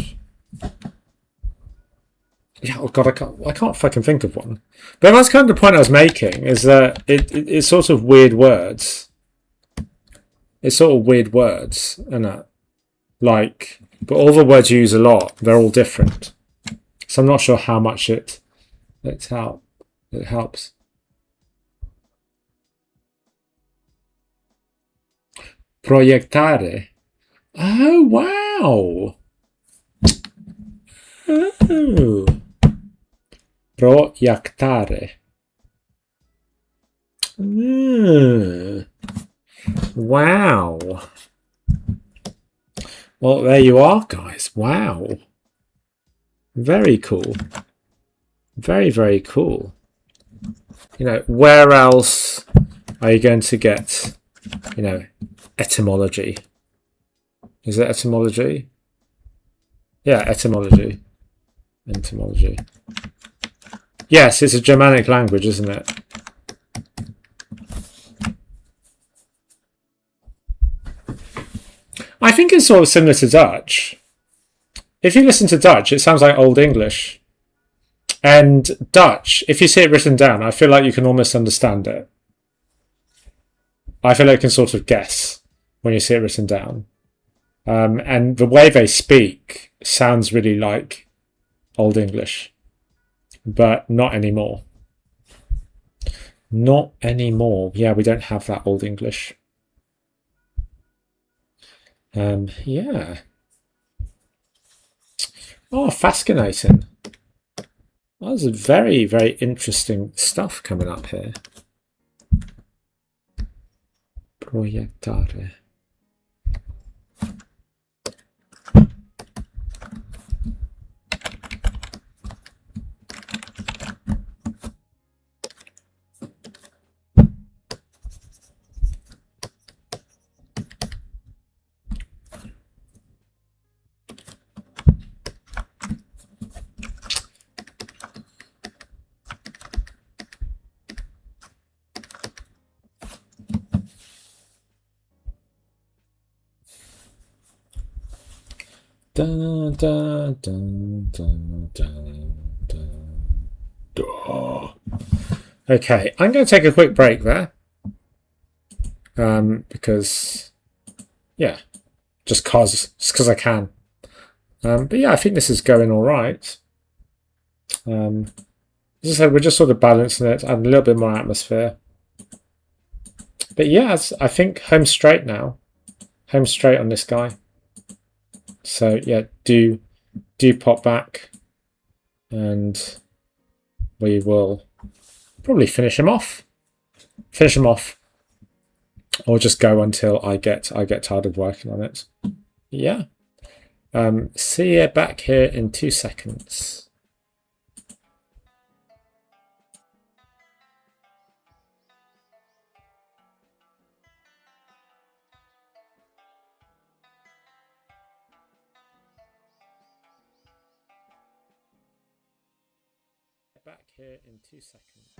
Yeah, oh god, I can't fucking think of one. But that's kind of the point I was making, is that it's sort of weird words. It's sort of weird words, isn't it? Like, but all the words you use a lot, they're all different. So I'm not sure how much it helps. Proyectare. Oh, wow. Oh. Proyectare. Wow. Well, there you are, guys. Wow. Very cool. Very, very cool. You know, where else are you going to get, you know, etymology? Is it etymology? Yeah, etymology. Etymology. Yes, it's a Germanic language, isn't it? I think it's sort of similar to Dutch. If you listen to Dutch, it sounds like Old English. And Dutch, if you see it written down, I feel like you can almost understand it. I feel like you can sort of guess when you see it written down. And the way they speak sounds really like Old English. But not anymore. Not anymore. Yeah, we don't have that Old English. Yeah. Oh, fascinating. Well, there's very, very interesting stuff coming up here. Proiettare. Dun, dun, dun, dun, dun, dun. Okay, I'm going to take a quick break there. Because, yeah, just cause I can. But yeah, I think this is going all right. As I said, we're just sort of balancing it, adding a little bit more atmosphere. But yeah, I think home straight now. Home straight on this guy. So yeah, do pop back, and we will probably finish him off. Or just go until I get tired of working on it. Yeah. See you back here in 2 seconds. Back here in 2 seconds.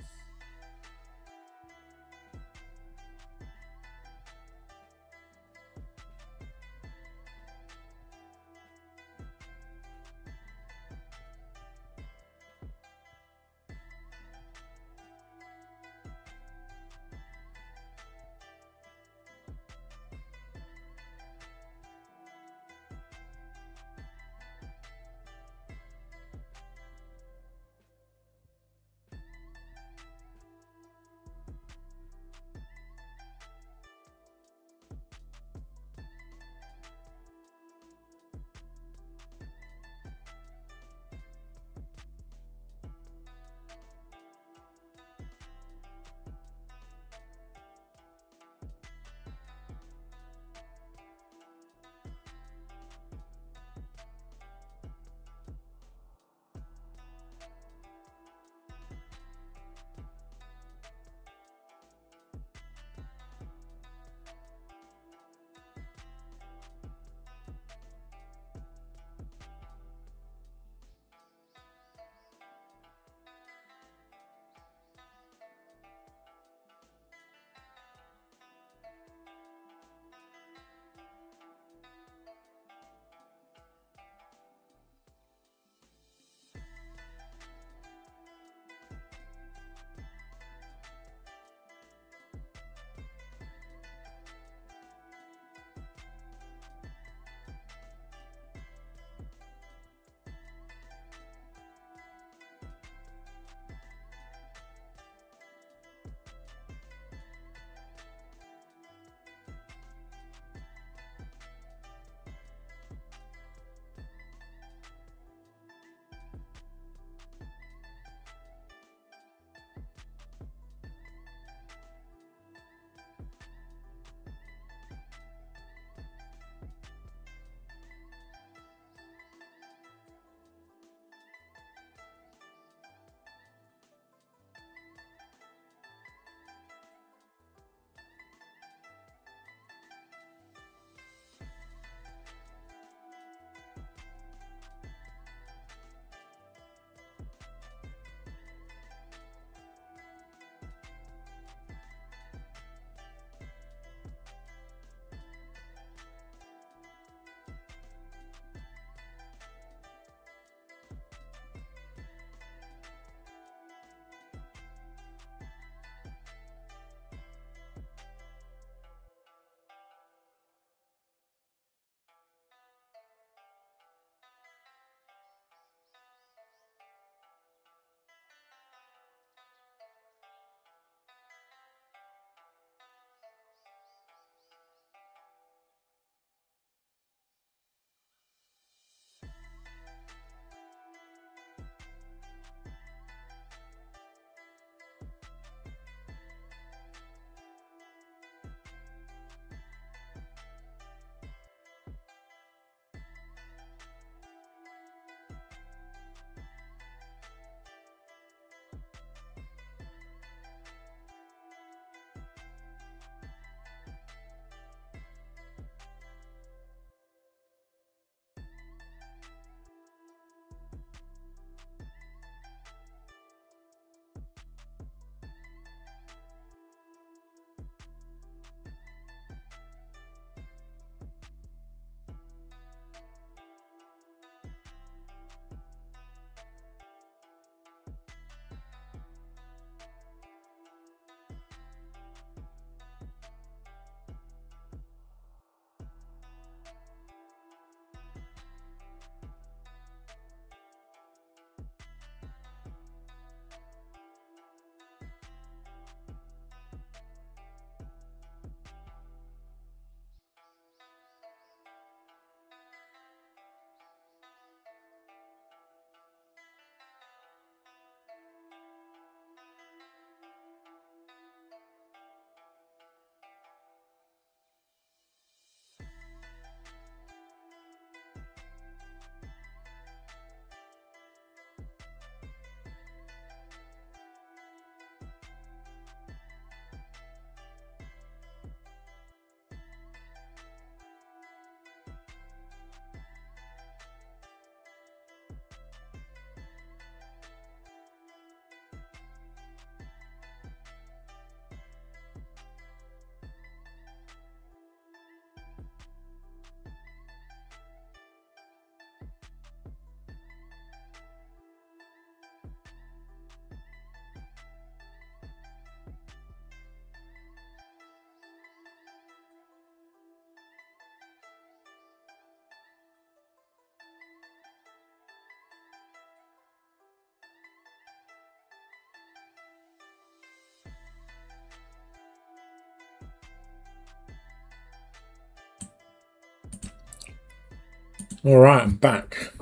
All right, I'm back.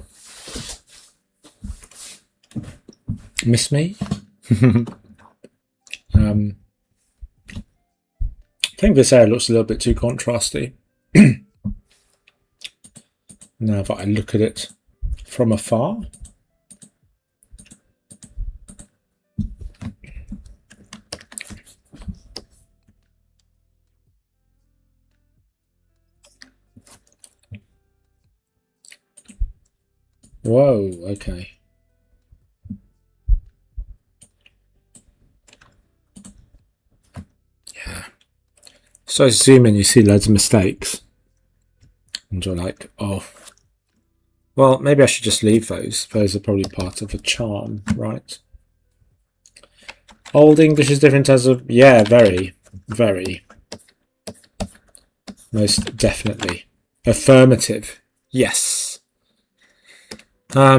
Miss me? I think this area looks a little bit too contrasty. Now that I look at it from afar. Whoa, okay. Yeah. So zoom in, you see loads of mistakes. And you're like, oh, well, maybe I should just leave those. Those are probably part of the charm, right? Old English is different as of, yeah, very, very. Most definitely. Affirmative. Yes. I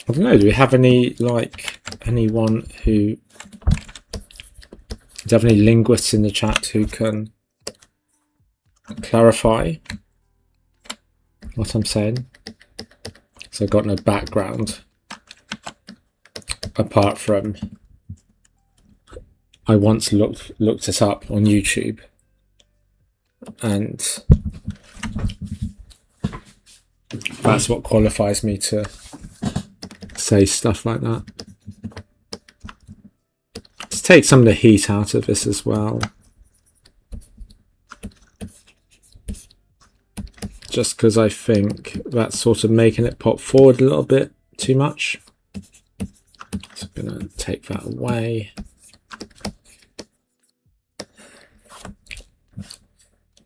don't know, do we have any, like, anyone who... Do you have any linguists in the chat who can clarify what I'm saying? So I've got no background apart from I once looked it up on YouTube, and that's what qualifies me to say stuff like that. Let's take some of the heat out of this as well. Just because I think that's sort of making it pop forward a little bit too much. So I'm going to take that away.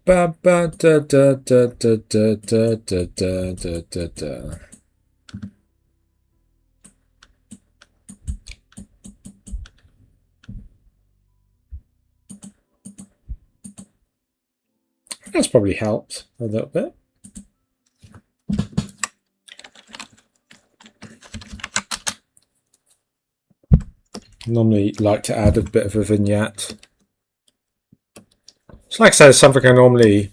Ba ba da da da da da da da da da da. That's probably helped a little bit. Normally like to add a bit of a vignette. It's like I said, something I normally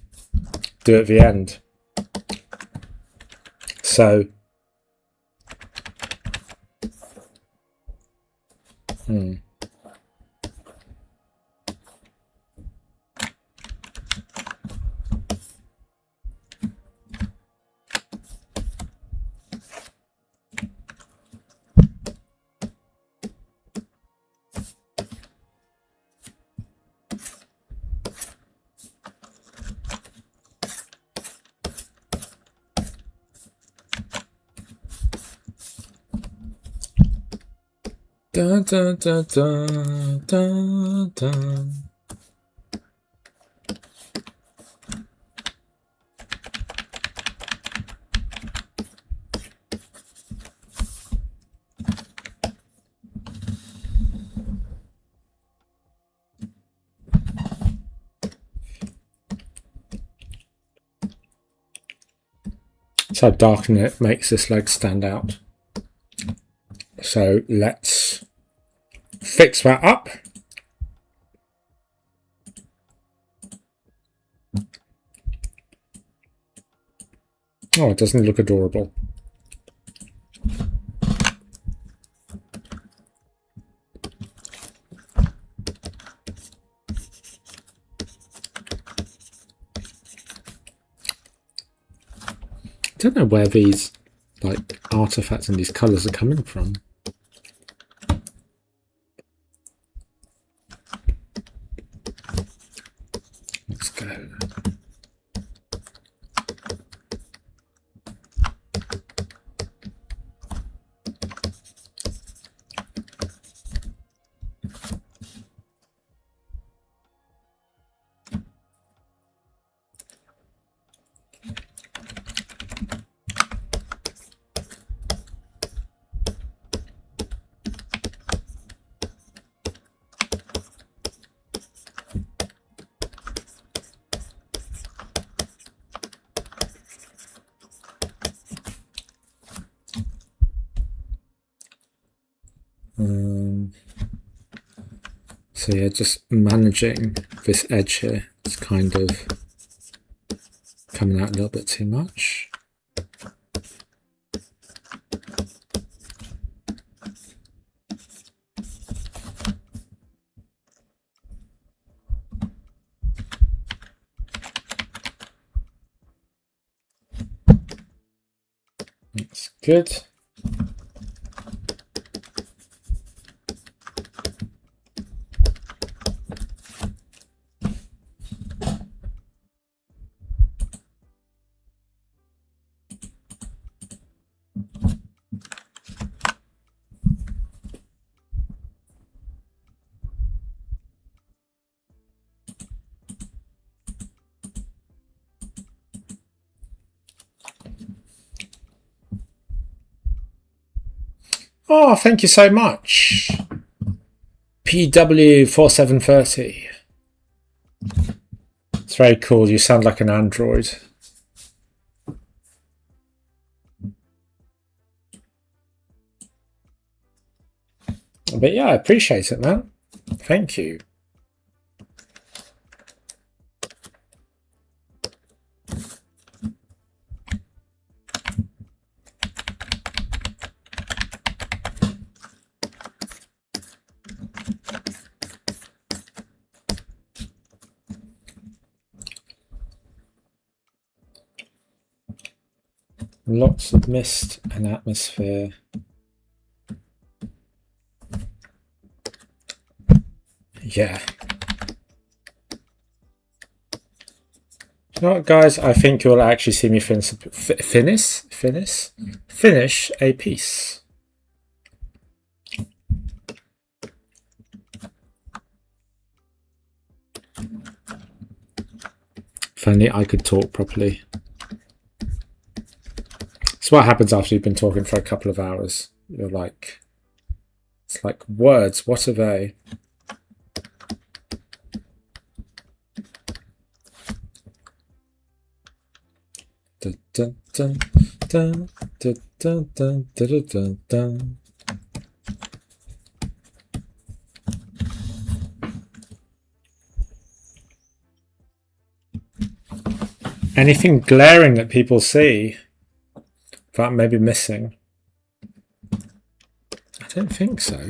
do at the end. So, dun, dun, dun, dun, dun, dun. So darkening it makes this leg stand out. So let's fix that up. Oh, it doesn't look adorable. I don't know where these like artifacts and these colors are coming from. Let's go. So yeah, just managing this edge here. It's kind of coming out a little bit too much. Good. Oh, thank you so much. PW4730. It's very cool. You sound like an android. But yeah, I appreciate it, man. Thank you. Lots of mist and atmosphere. Yeah. You know what, guys? I think you'll actually see me finish a piece. If only I could talk properly. It's what happens after you've been talking for a couple of hours. You're like, it's like words. What are they? Dun, dun, dun, dun, dun, dun, dun, dun, dun, dun. Anything glaring that people see that may be missing? I don't think so.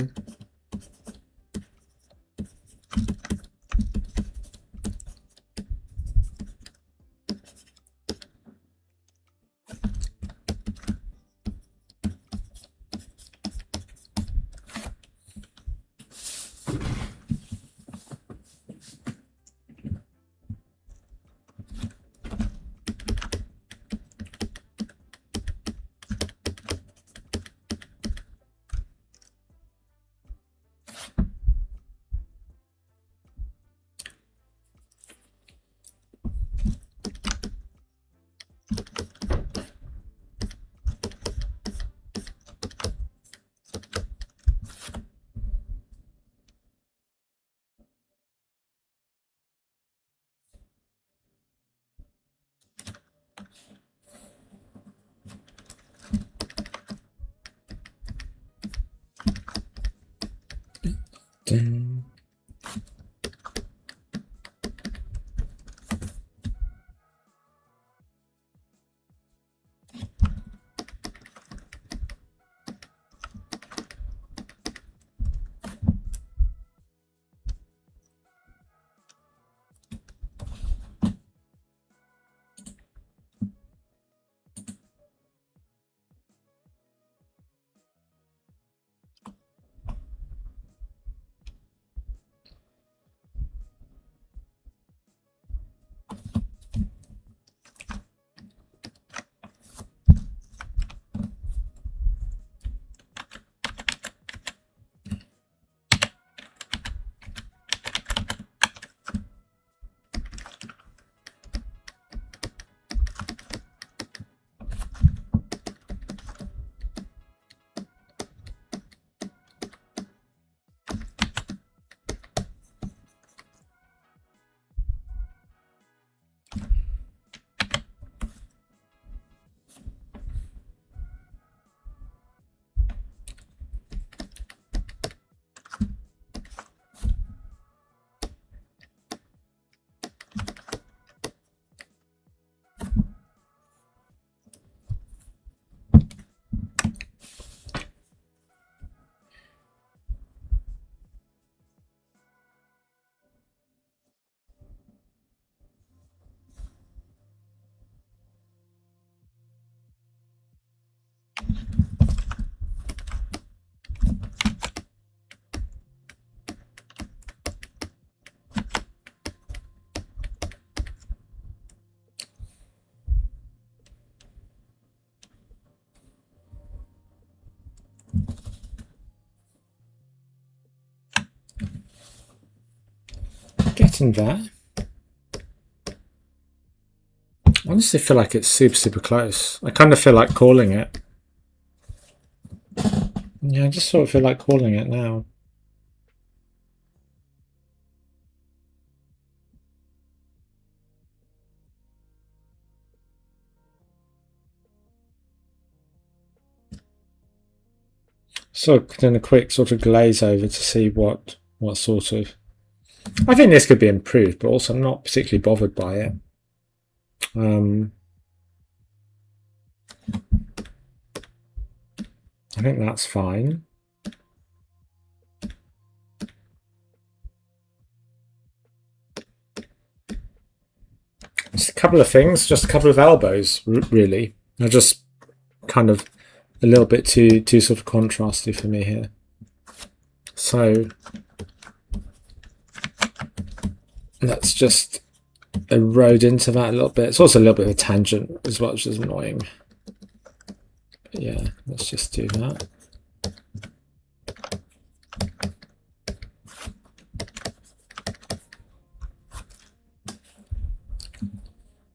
Dun. right in there. I honestly feel like it's super close. I kind of feel like calling it. Yeah, I just sort of feel like calling it now. So doing a quick sort of glaze over to see what sort of... I think this could be improved, but also I'm not particularly bothered by it. I think that's fine. Just a couple of things, just a couple of elbows, really. They're just kind of a little bit too sort of contrasty for me here. So let's just erode into that a little bit. It's also a little bit of a tangent as well, which is annoying. But yeah, let's just do that.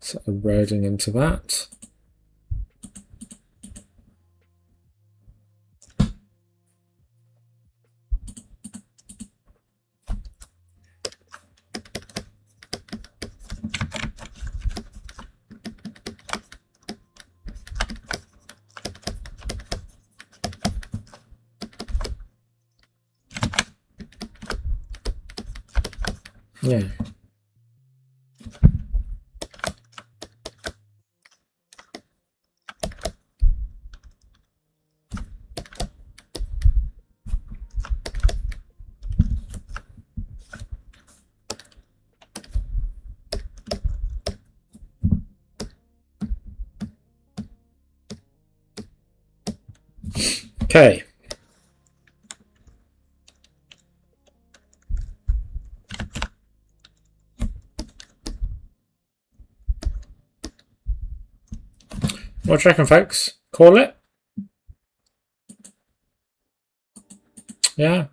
So eroding into that. Yeah. Okay. What do you reckon, folks? Call it? Yeah.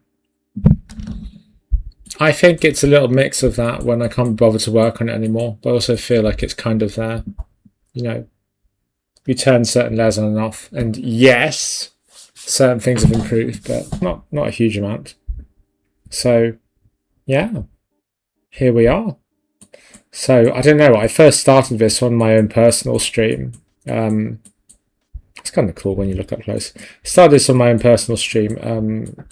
I think it's a little mix of that when I can't bother to work on it anymore, but I also feel like it's kind of there. You know, you turn certain layers on and off, and yes, certain things have improved, but not a huge amount. So, yeah, here we are. So, I don't know, I first started this on my own personal stream. It's kind of cool when you look up close. Started this on my own personal stream,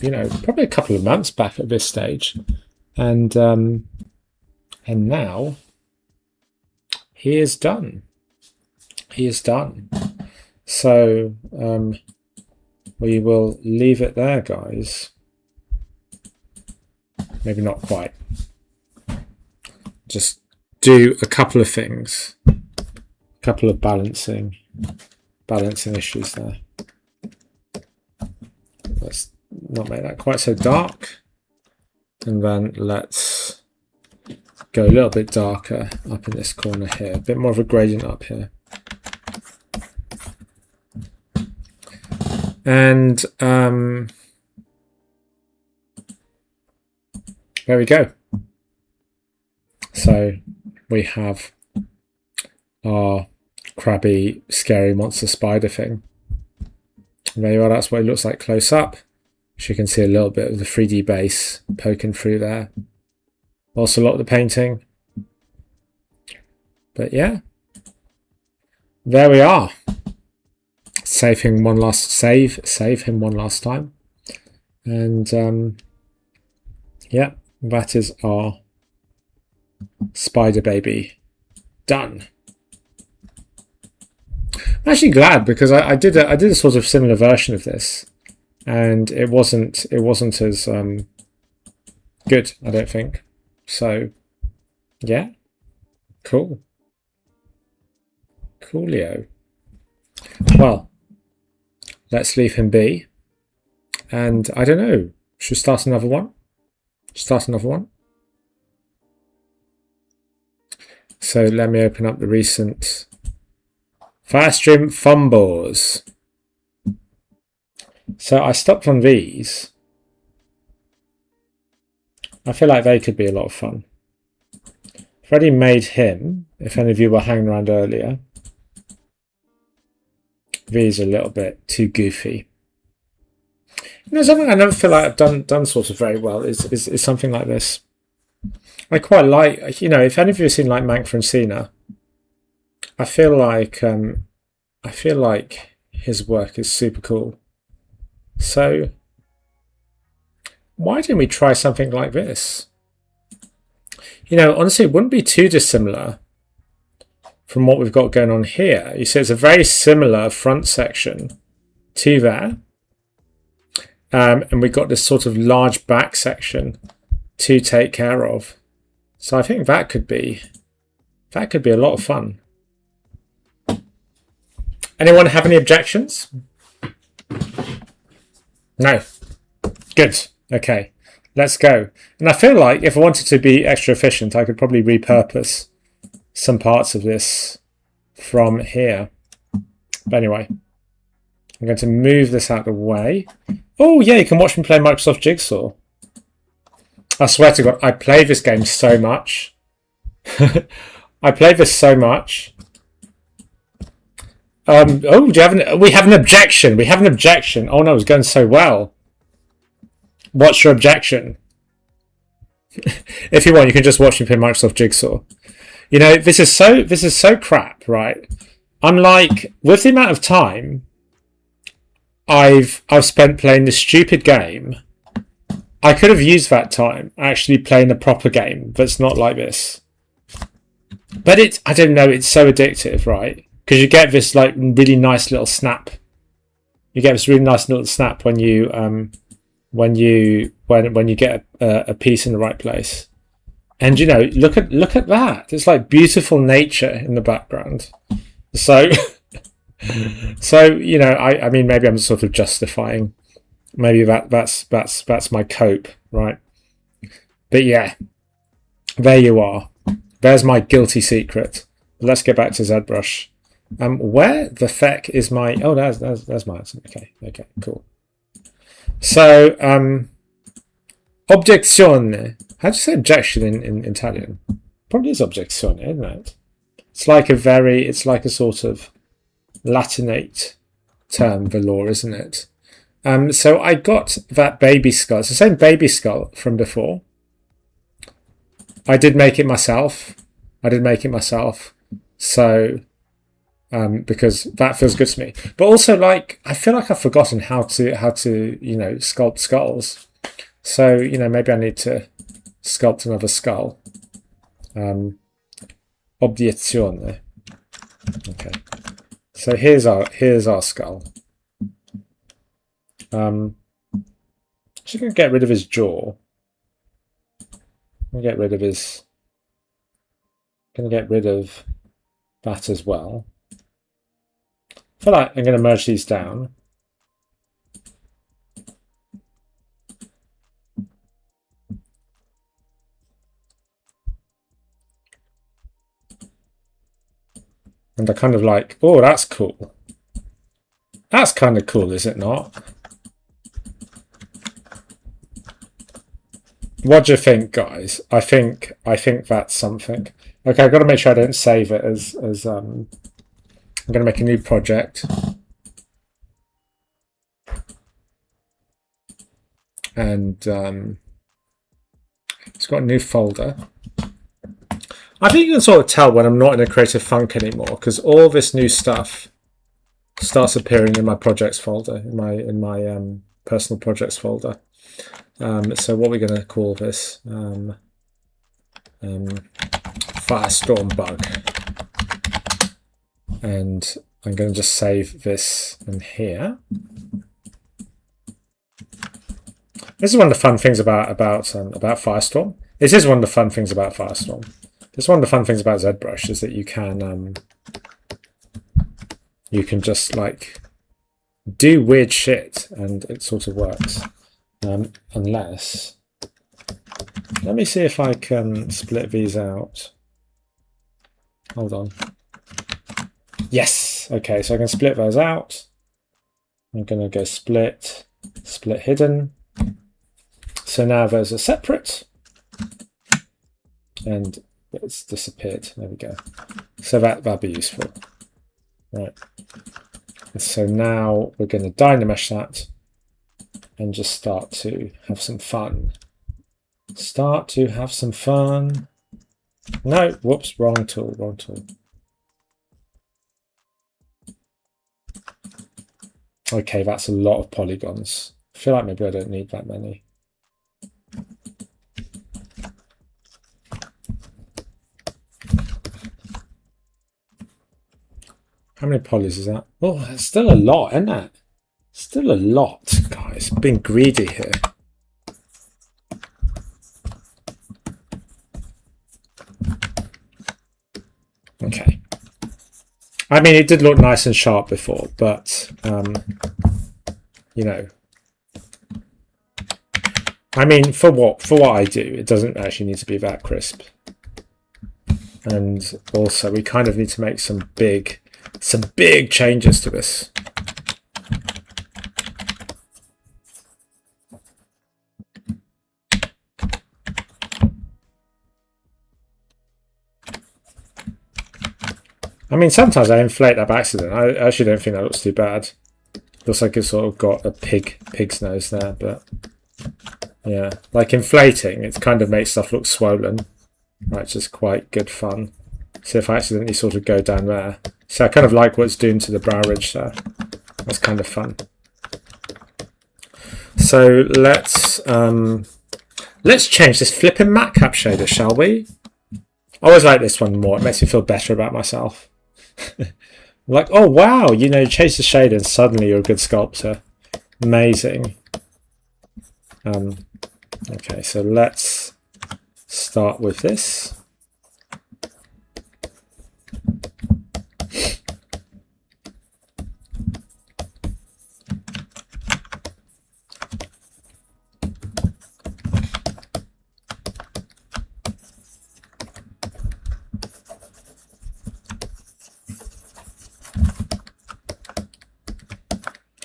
you know, probably a couple of months back at this stage. And now he is done. He is done. So we will leave it there, guys. Maybe not quite. Just do a couple of things. A couple of balancing issues there. Let's not make that quite so dark. And then let's go a little bit darker up in this corner here. A bit more of a gradient up here. And there we go. So we have our crabby, scary monster spider thing. And there you are, that's what it looks like close up. So you can see a little bit of the 3D base poking through there. Also a lot of the painting. But yeah, there we are. Save him one last time. And yeah, that is our spider baby done. I'm actually glad because I did a sort of similar version of this, and it wasn't as good, I don't think. So yeah, coolio. Well, let's leave him be, and I don't know, should we start another one? So let me open up the recent Firestream fumbles. So I stopped on these. I feel like they could be a lot of fun. I've already made him, if any of you were hanging around earlier. V's a little bit too goofy. You know, something I never feel like I've done sort of very well is something like this. I quite like, you know, if any of you have seen like Mank Francina, I feel like his work is super cool. So why didn't we try something like this? You know, honestly, it wouldn't be too dissimilar from what we've got going on here. You see, it's a very similar front section to there. And we've got this sort of large back section to take care of. So I think that could be a lot of fun. Anyone have any objections? No. Good. Okay. Let's go. And I feel like if I wanted to be extra efficient, I could probably repurpose some parts of this from here. But anyway, I'm going to move this out of the way. Oh yeah, you can watch me play Microsoft Jigsaw. I swear to God, I play this game so much. I play this so much. Oh, do you have we have an objection. We have an objection. Oh no, it's going so well. What's your objection? If you want, you can just watch me play Microsoft Jigsaw. You know, this is so crap, right? Unlike with the amount of time I've spent playing this stupid game, I could have used that time actually playing a proper game that's not like this. But I don't know, it's so addictive, right? Because you get this like really nice little snap. You get this really nice little snap when you get a piece in the right place. And you know, look at that. It's like beautiful nature in the background. So you know, I mean, maybe I'm sort of justifying. Maybe that's my cope, right? But yeah, there you are. There's my guilty secret. Let's get back to ZBrush. Where the feck is my? Oh, there's my answer. Okay, cool. So, objezione. How do you say objection in Italian? Probably is objezione, isn't it? It's like a sort of Latinate term, velour, isn't it? So I got that baby skull. It's the same baby skull from before. I did make it myself. So, because that feels good to me. But also, like, I feel like I've forgotten how to you know, sculpt skulls. So, you know, maybe I need to sculpt another skull. Obiezione. Okay. So here's our skull. Just gonna get rid of his jaw. Gonna get rid of that as well. I feel like I'm gonna merge these down. And I kind of like, oh, that's cool. That's kind of cool, is it not? What do you think, guys? I think that's something. Okay, I've got to make sure I don't save it as I'm going to make a new project. And it's got a new folder. I think you can sort of tell when I'm not in a creative funk anymore, because all this new stuff starts appearing in my projects folder, in my personal projects folder. So what we're going to call this firestorm bug, and I'm going to just save this in here. This is one of the fun things about Firestorm. This is one of the fun things about Firestorm. This is one of the fun things about ZBrush is that you can just like do weird shit and it sort of works. Unless, let me see if I can split these out. Hold on. Yes. Okay, so I can split those out. I'm going to go split hidden. So now those are separate. And it's disappeared. There we go. So that'll be useful. Right. So now we're going to dynamesh that and just start to have some fun. Start to have some fun. No, whoops, wrong tool, wrong tool. Okay, that's a lot of polygons. I feel like maybe I don't need that many. How many polys is that? Oh, that's still a lot, isn't it? Still a lot, guys. Being greedy here. Okay. I mean, it did look nice and sharp before, but, you know, I mean, for what I do, it doesn't actually need to be that crisp. And also, we kind of need to make some big changes to this. I mean, sometimes I inflate that by accident. I actually don't think that looks too bad. Looks like it's sort of got a pig's nose there, but yeah, like inflating, it kind of makes stuff look swollen. Right, just quite good fun. See if I accidentally sort of go down there. So I kind of like what it's doing to the brow ridge there. That's kind of fun. So let's change this flipping matcap shader, shall we? I always like this one more. It makes me feel better about myself. Like, oh wow, you know, change the shader and suddenly you're a good sculptor. Amazing. Okay, so let's start with this.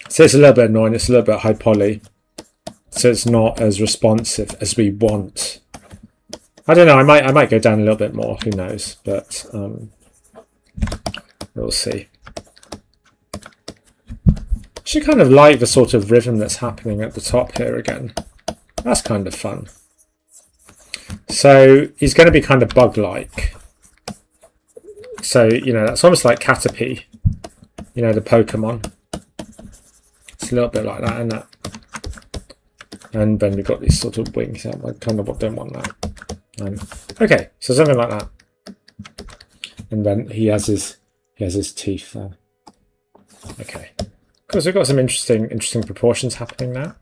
So it's a little bit annoying, it's a little bit high poly, so it's not as responsive as we want. I don't know, I might go down a little bit more, who knows, but we'll see. Actually kind of like the sort of rhythm that's happening at the top here again. That's kind of fun. So he's going to be kind of bug-like. So, you know, that's almost like Caterpie, you know, the Pokemon. It's a little bit like that, isn't it? And then we've got these sort of wings. I kind of don't want that. Okay, so something like that. And then he has his teeth there. Okay, because we've got some interesting proportions happening now.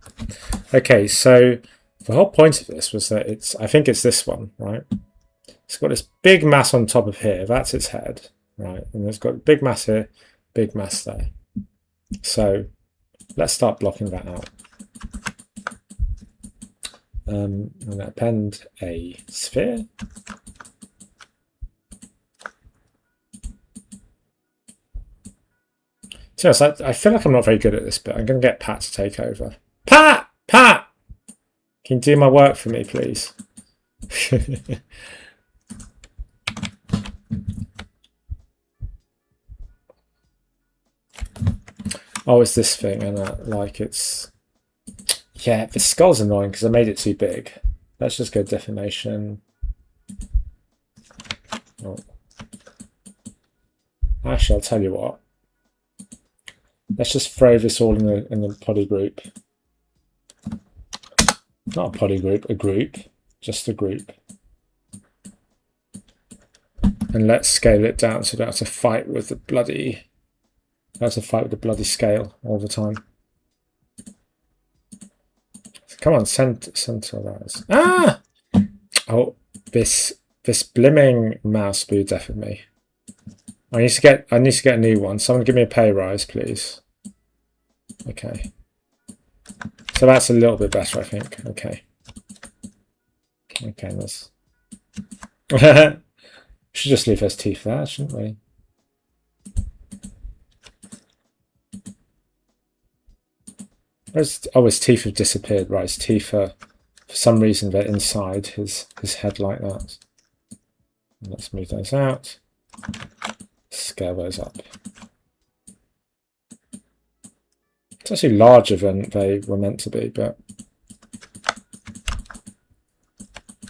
Okay, so the whole point of this was that I think it's this one, right? It's got this big mass on top of here. That's its head, right? And it's got big mass here, big mass there. So let's start blocking that out. I'm going to append a sphere. So I feel like I'm not very good at this bit. I'm going to get Pat to take over. Pat! Pat! Can you do my work for me, please? Oh, it's this thing, and like it's... Yeah, the skull's annoying because I made it too big. Let's just go deformation. Oh. Actually, I'll tell you what. Let's just throw this all in the poly group. Not a poly group, a group. Just a group. And let's scale it down so we don't have to fight with the bloody... scale all the time. Come on, centralize. Ah! Oh, this blimming mouse blew death of me. I need to get a new one. Someone give me a pay rise, please. Okay. So that's a little bit better, I think. Okay. Okay, let's... should just leave his teeth there, shouldn't we? His teeth have disappeared. Right, his teeth are, for some reason, they're inside his head like that. Let's move those out. Scale those up. It's actually larger than they were meant to be, but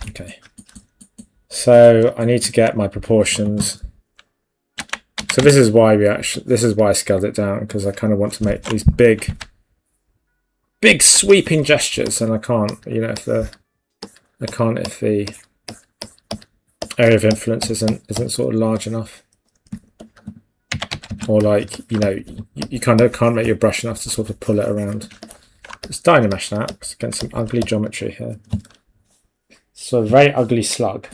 okay. So I need to get my proportions. So this is why I scaled it down, because I kind of want to make these big sweeping gestures, and I can't, you know, if the area of influence isn't sort of large enough. Or like, you know, you kind of can't make your brush enough to sort of pull it around. Let's Dynamesh that, because against some ugly geometry here. So a very ugly slug.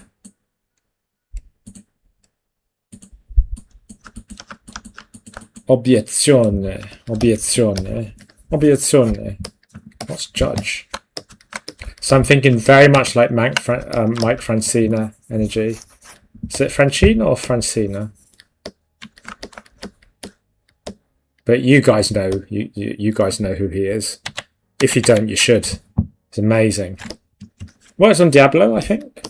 Obiezione. What's judge? So I'm thinking very much like Mike Francina energy. Is it Francina or Francina? But you guys know, you guys know who he is. If you don't, you should. It's amazing. Works on Diablo, I think.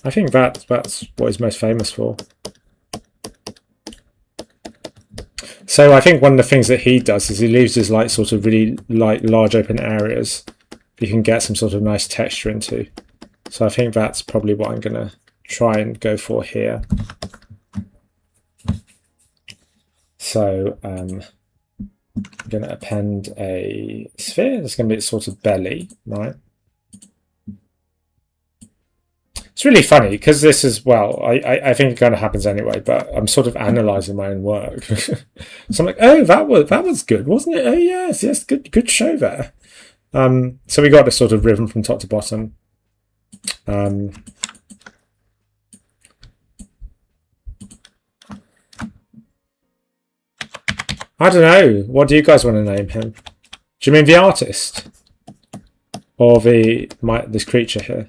I think that's what he's most famous for. So I think one of the things that he does is he leaves his like sort of really like large open areas you can get some sort of nice texture into. So I think that's probably what I'm going to try and go for here. So I'm going to append a sphere. There's going to be a sort of belly, right? It's really funny because this is, well, I think it kind of happens anyway, but I'm sort of analysing my own work. So I'm like, oh, that was good, wasn't it? Oh yes, good show there. So we got this sort of rhythm from top to bottom. I don't know. What do you guys want to name him? Do you mean the artist, or this creature here?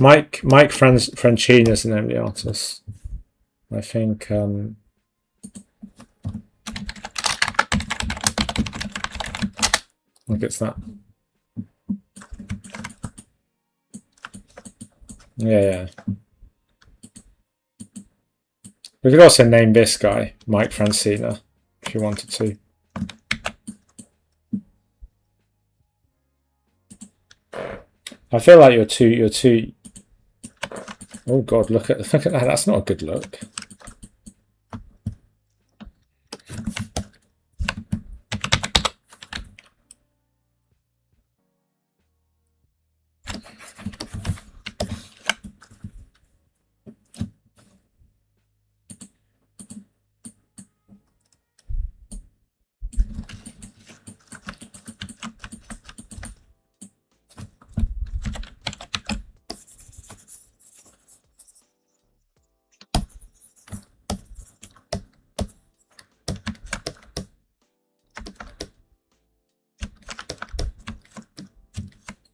Mike Francina is the name of the artist. I think. Look, it's that. Yeah. We could also name this guy Mike Francina if you wanted to. I feel like you're too. Oh God! Look at that. That's not a good look.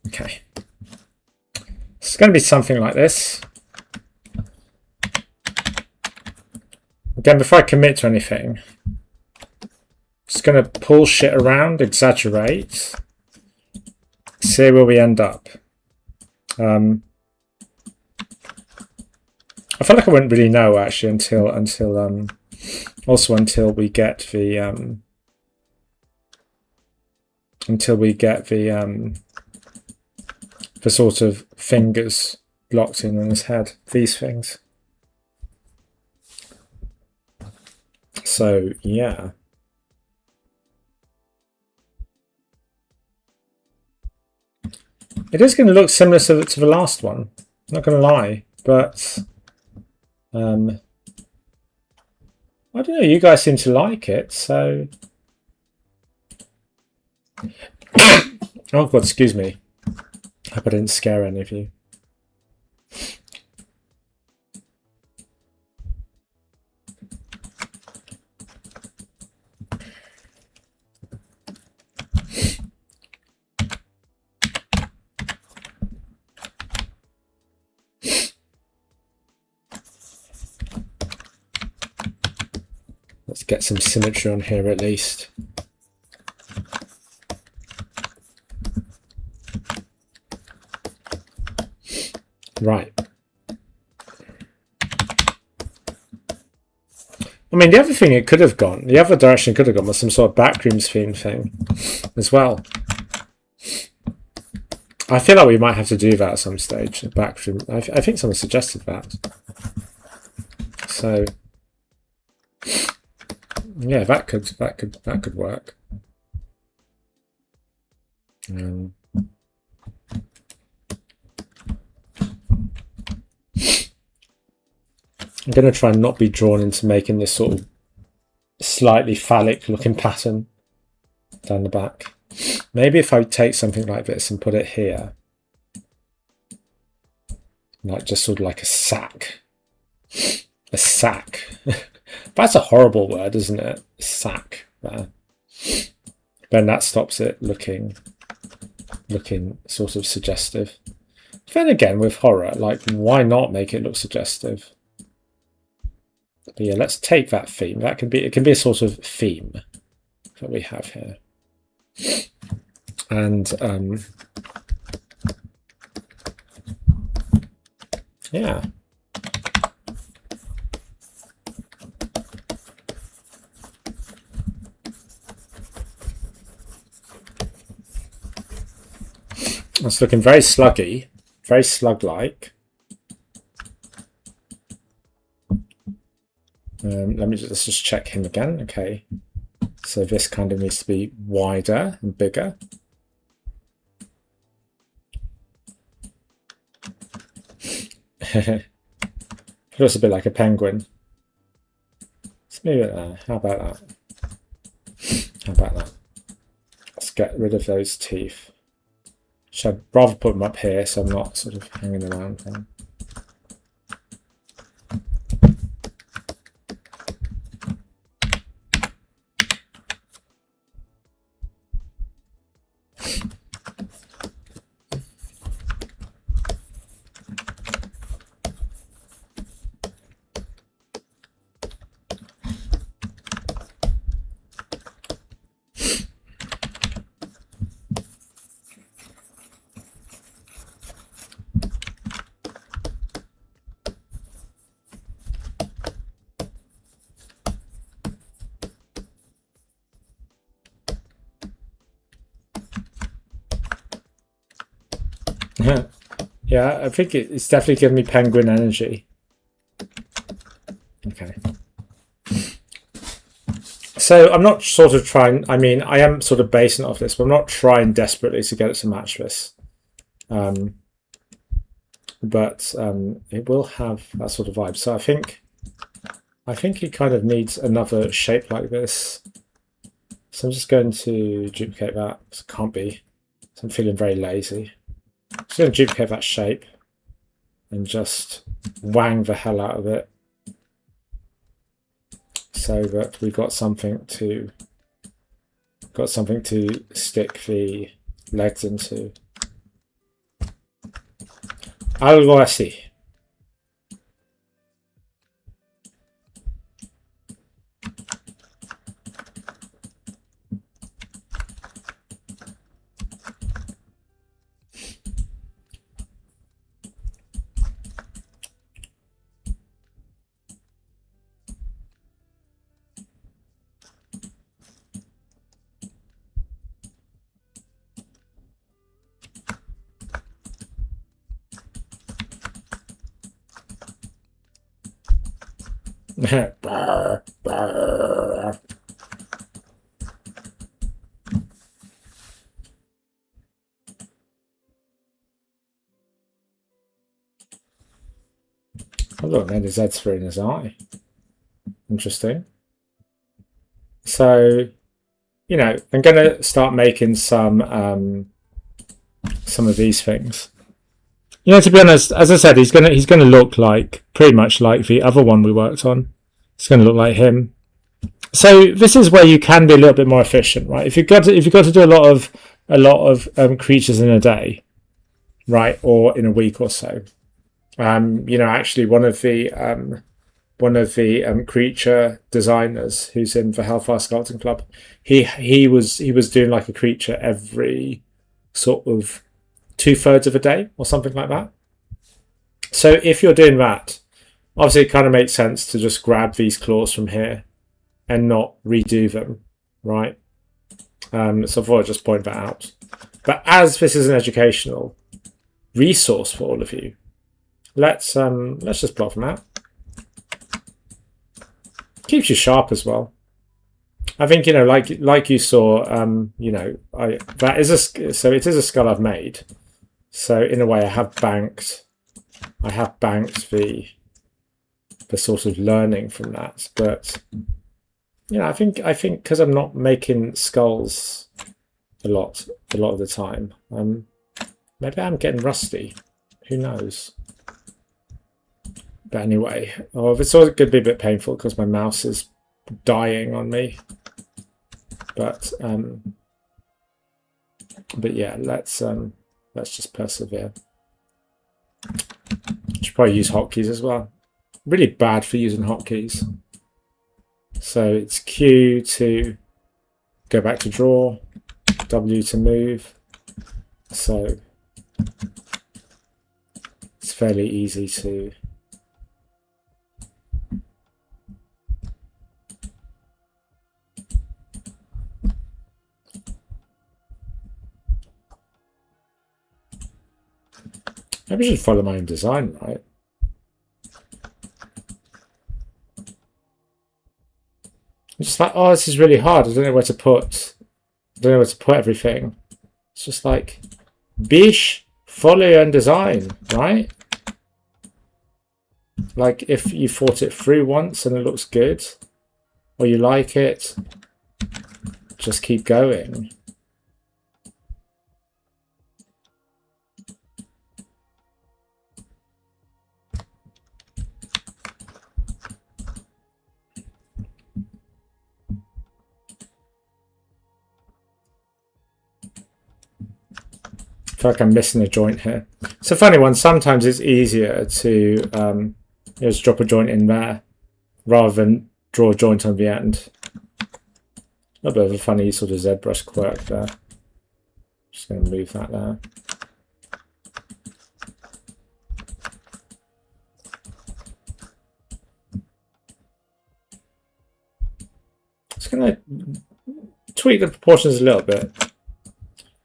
Okay, it's going to be something like this. Again, before I commit to anything, just going to pull shit around, exaggerate, see where we end up. I feel like I wouldn't really know actually until we get the sort of fingers locked in on his head, these things. So yeah. It is going to look similar to the last one, not going to lie, but I don't know, you guys seem to like it, so oh God, excuse me. I hope I didn't scare any of you. Let's get some symmetry on here at least. Right. I mean, the other thing it could have gone, the other direction it could have gone was some sort of backrooms theme thing as well. I feel like we might have to do that at some stage. Backroom. I think someone suggested that. So yeah, that could work. I'm going to try and not be drawn into making this sort of slightly phallic looking pattern down the back. Maybe if I take something like this and put it here, like just sort of like a sack. A sack. That's a horrible word, isn't it? Sack. There. Then that stops it looking sort of suggestive. Then again, with horror, like, why not make it look suggestive? But yeah, let's take that theme. That can be, it can be a sort of theme that we have here. And yeah. It's looking very sluggy, very slug-like. Let's just check him again. Okay, so this kind of needs to be wider and bigger. It looks a bit like a penguin. Let's move it there. How about that? How about that? Let's get rid of those teeth. Should I rather put them up here so I'm not sort of hanging around them? Yeah, I think it's definitely giving me penguin energy. Okay. So I'm not sort of trying, I mean, I am sort of basing it off this, but I'm not trying desperately to get it to match this. But it will have that sort of vibe. So I think it kind of needs another shape like this. So I'm just going to duplicate that. It can't be. So I'm feeling very lazy. Just going to duplicate that shape and just wang the hell out of it so that we got something to stick the legs into. Algo así. Brr, brr. Oh look, man, his head's through in his eye. Interesting. So, you know, I'm going to start making some of these things. You know, to be honest, as I said, he's gonna look like pretty much like the other one we worked on. It's gonna look like him. So this is where you can be a little bit more efficient, right? If you've got to do a lot of creatures in a day, right, or in a week or so. You know, actually, one of the creature designers who's in the Hellfire Sculpting Club, he was doing like a creature every sort of 2/3 of a day or something like that. So if you're doing that, obviously it kind of makes sense to just grab these claws from here and not redo them, right? So I thought I'd just point that out. But as this is an educational resource for all of you, let's just plot them out. Keeps you sharp as well. I think, you know, like you saw, you know, it is a skull I've made. So in a way, I have banked the sort of learning from that. But you know, I think because I'm not making skulls a lot of the time, maybe I'm getting rusty. Who knows? But anyway, it's always going to be a bit painful because my mouse is dying on me. But yeah, let's just persevere. Should probably use hotkeys as well. Really bad for using hotkeys. So it's Q to go back to draw, W to move. So it's fairly easy to maybe I should follow my own design, right? I'm just like, oh, this is really hard. I don't know where to put. I don't know where to put everything. It's just like, bish, follow your own design, right? Like if you thought it through once and it looks good, or you like it, just keep going. I feel like I'm missing a joint here. It's a funny one. Sometimes it's easier to just drop a joint in there rather than draw a joint on the end. A little bit of a funny sort of ZBrush quirk there. Just going to move that there. Just going to tweak the proportions a little bit.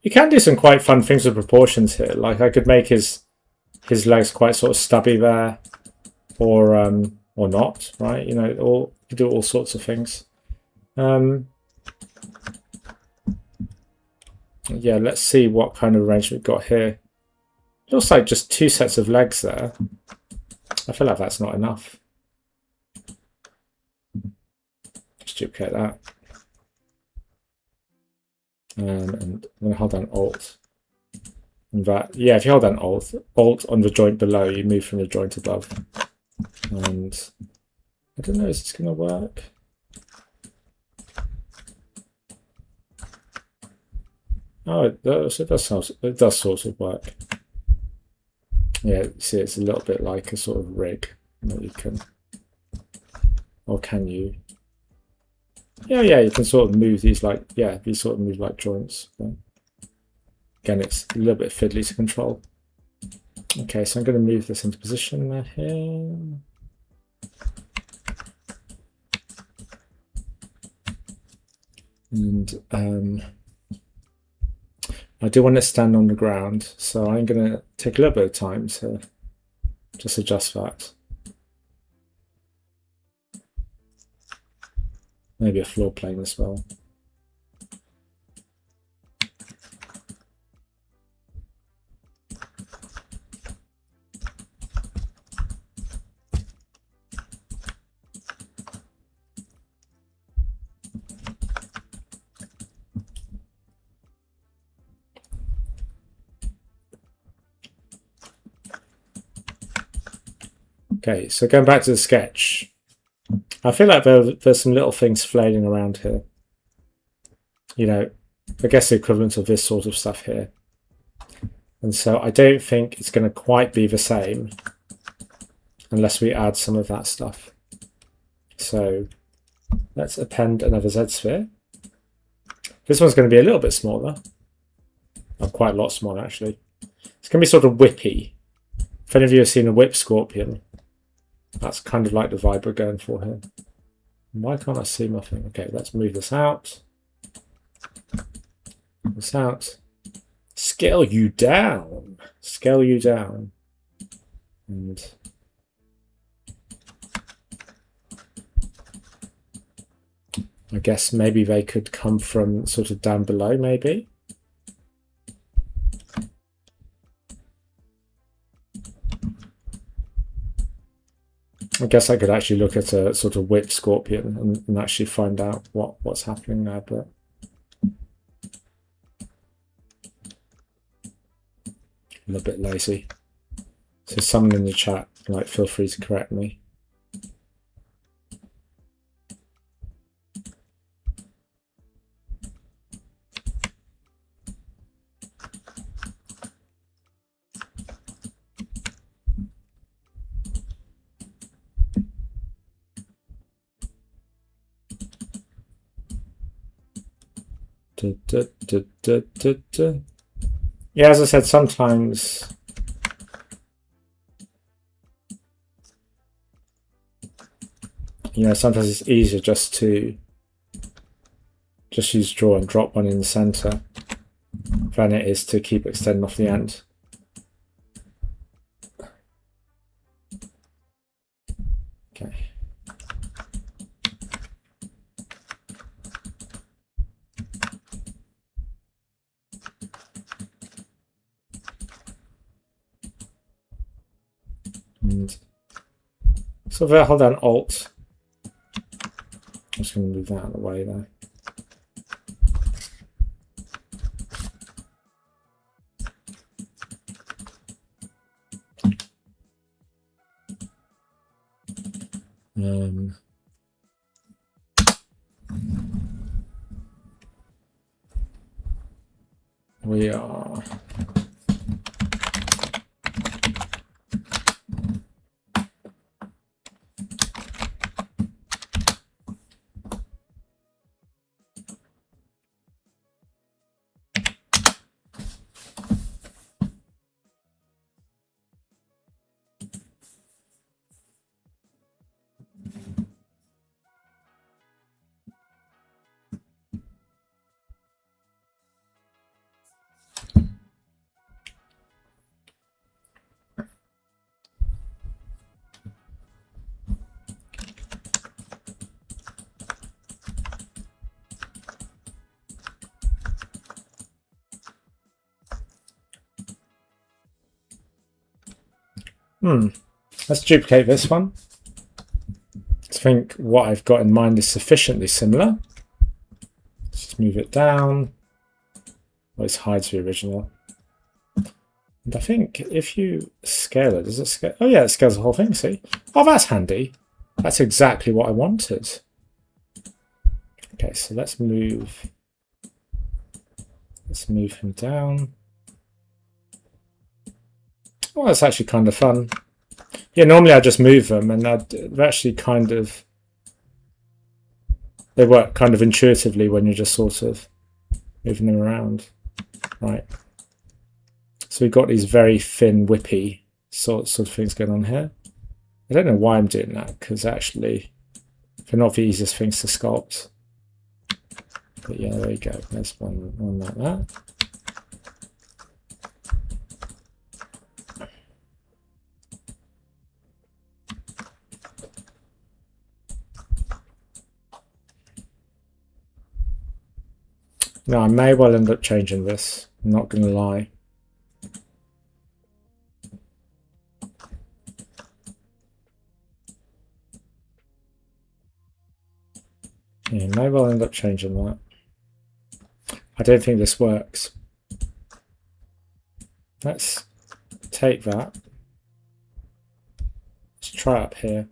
You can do some quite fun things with proportions here. Like I could make his legs quite sort of stubby there, or not, right? You know, you do all sorts of things. Yeah, let's see what kind of arrangement we've got here. Looks like just 2 sets of legs there. I feel like that's not enough. Just duplicate that. And I'm going to hold down Alt. And that, yeah, if you hold down Alt on the joint below, you move from the joint above. And I don't know, is this going to work? Oh, it does sort of work. Yeah, see, it's a little bit like a sort of rig that you can, or can you? Yeah, you can sort of move these like, these sort of move like joints. But again, it's a little bit fiddly to control. Okay, so I'm going to move this into position there here. And I do want to stand on the ground, so I'm going to take a little bit of time to just adjust that. Maybe a floor plane as well. Okay, so going back to the sketch, I feel like there's some little things flailing around here. You know, I guess the equivalent of this sort of stuff here. And so I don't think it's going to quite be the same unless we add some of that stuff. So let's append another Z sphere. This one's going to be a little bit smaller. Oh, quite a lot smaller, actually. It's going to be sort of whippy If any of you have seen a whip scorpion, that's kind of like the vibe we're going for here. Why can't I see my thing? Okay, let's move this out. This out. Scale you down. Scale you down. And I guess maybe they could come from sort of down below, maybe. I guess I could actually look at a sort of whip scorpion and actually find out what's happening there, but a little bit lazy. So someone in the chat, like, feel free to correct me. Yeah, as I said, sometimes sometimes it's easier just to use draw and drop one in the center than it is to keep extending off the end. Okay. And so if I hold down Alt, I'm just going to move that out of the way there. We are let's duplicate this one. I think what I've got in mind is sufficiently similar. Let's just move it down. Well, it hides the original. And I think if you scale it, does it scale? Oh yeah, it scales the whole thing, see? Oh, that's handy. That's exactly what I wanted. Okay, so let's move him down. Oh, that's actually kind of fun. Yeah, normally I just move them, and they're actually kind of, they work kind of intuitively when you're just sort of moving them around. Right. So we've got these very thin, whippy sort of things going on here. I don't know why I'm doing that, because actually they're not the easiest things to sculpt. But yeah, there you go. There's one like that. No, I may well end up changing this. I'm not going to lie. Yeah, may well end up changing that. I don't think this works. Let's take that. Let's try up here.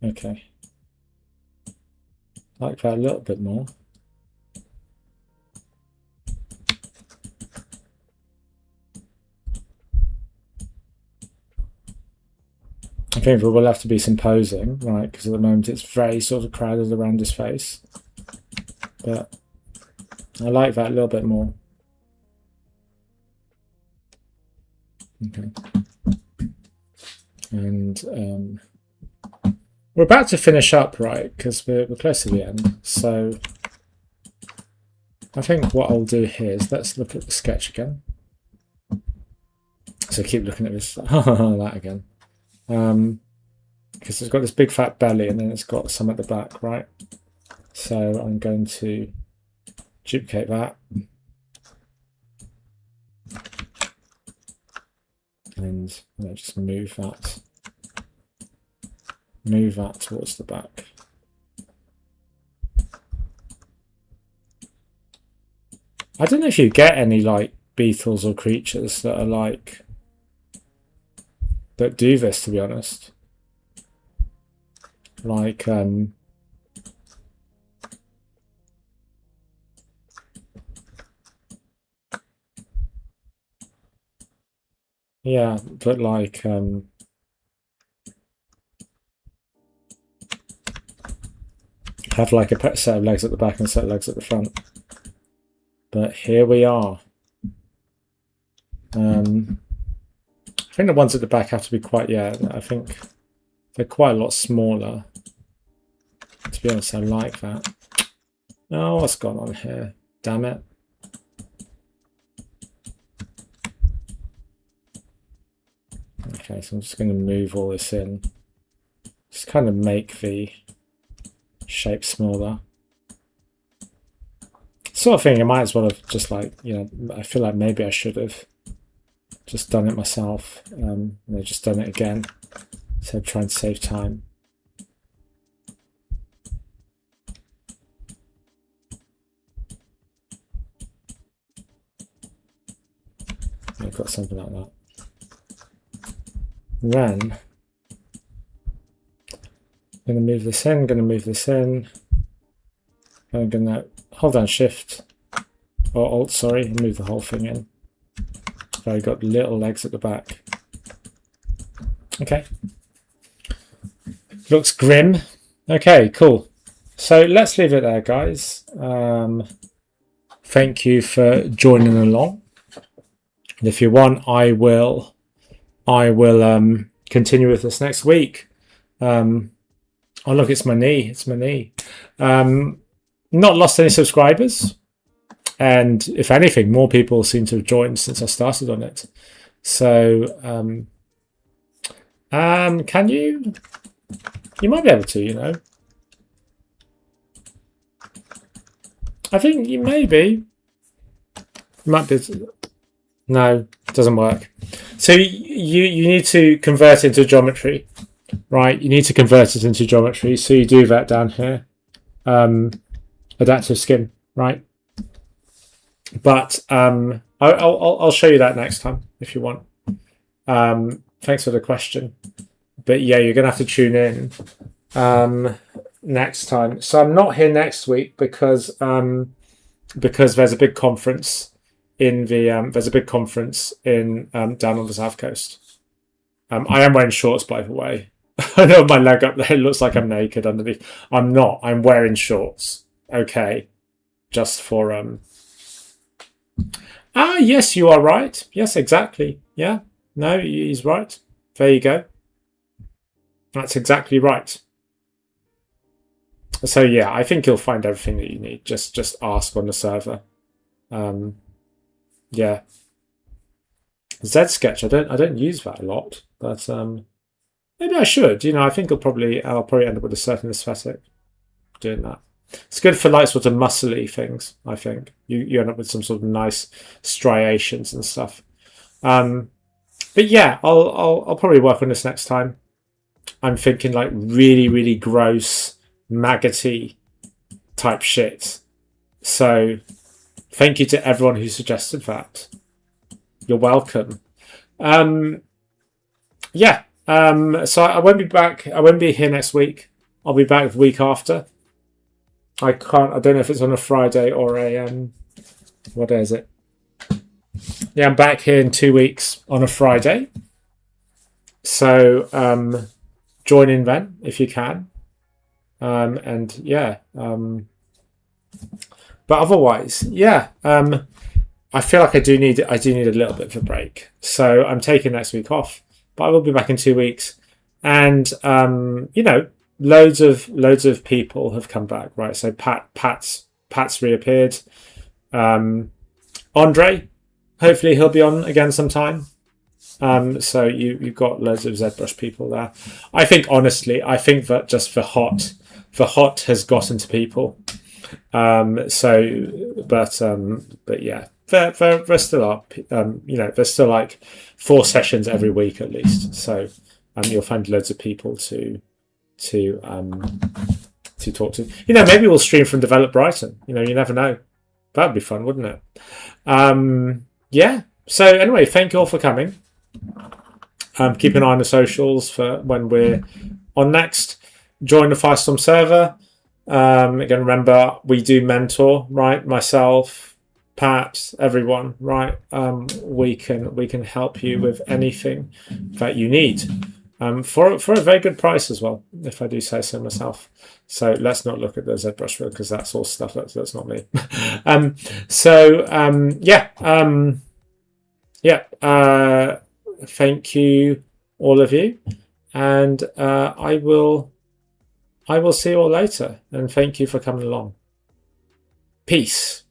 Okay. Like that a little bit more. I think there will have to be some posing, right? Because at the moment it's very sort of crowded around his face. But I like that a little bit more. Okay. And we're about to finish up, right? Because we're close to the end. So I think what I'll do here is let's look at the sketch again. So keep looking at this, that again. Because it's got this big fat belly and then it's got some at the back, right? So I'm going to duplicate that. And just move that towards the back. I don't know if you get any like beetles or creatures that are like that do this, to be honest. Like yeah, but like have like a set of legs at the back and a set of legs at the front. But here we are. I think the ones at the back have to be quite, yeah, I think they're quite a lot smaller. To be honest, I like that. Oh, what's gone on here? Damn it. Okay, so I'm just going to move all this in. Just kind of make the shape smaller. Sort of thing, I might as well have just like, I feel like maybe I should have just done it myself. Just done it again. So I'm trying to save time. I've got something like that. And then I'm going to move this in, going to move this in. I'm going to hold down Shift or Alt, sorry, and move the whole thing in. So I've got little legs at the back. Okay. Looks grim. Okay, cool. So let's leave it there, guys. Thank you for joining along. And if you want, I will continue with this next week. Oh look, it's my knee. It's my knee. Not lost any subscribers, and if anything, more people seem to have joined since I started on it. So, can you? You might be able to, I think you maybe. Might be. No, it doesn't work. So you need to convert into geometry, right? You need to convert it into geometry. So you do that down here. Adaptive skin, right? But I'll show you that next time if you want. Thanks for the question. But yeah, you're gonna have to tune in next time. So I'm not here next week because there's a big conference in the down on the south coast. I am wearing shorts, by the way. I know my leg up there. It looks like I'm naked underneath. I'm not. I'm wearing shorts. Okay, just for yes, you are right. Yes, exactly. Yeah, no, he's right. There you go. That's exactly right. So yeah, I think you'll find everything that you need. Just ask on the server. Yeah. Zsketch, I don't use that a lot, but maybe I should. I think I'll probably end up with a certain aesthetic doing that. It's good for like sort of muscly things. I think you end up with some sort of nice striations and stuff. But yeah, I'll probably work on this next time. I'm thinking like really, really gross, maggoty type shit. So thank you to everyone who suggested that. You're welcome. Yeah. So I won't be back. I won't be here next week. I'll be back the week after. I don't know if it's on a Friday or a what day is it? Yeah, I'm back here in 2 weeks on a Friday. So join in then if you can. And yeah, but otherwise, yeah, I feel like I do need a little bit of a break. So I'm taking next week off, but I will be back in 2 weeks. And you know, loads of people have come back, right? So Pat's reappeared. Andre, hopefully he'll be on again sometime. So you've got loads of ZBrush people there. I think that just for hot has gotten to people. But yeah, there still are, you know, there's still like 4 sessions every week at least. So you'll find loads of people to talk to. You know, maybe we'll stream from Develop Brighton. You know, you never know. That'd be fun, wouldn't it? Yeah. So anyway, thank you all for coming. Keep an eye on the socials for when we're on next. Join the Firestorm server. Again, remember, we do mentor, right? Myself, Pat, everyone, right? We can help you with anything that you need, for a very good price as well, if I do say so myself. So let's not look at the ZBrush because that's all stuff that's not me. Thank you, all of you, and I will see you all later. And thank you for coming along. Peace.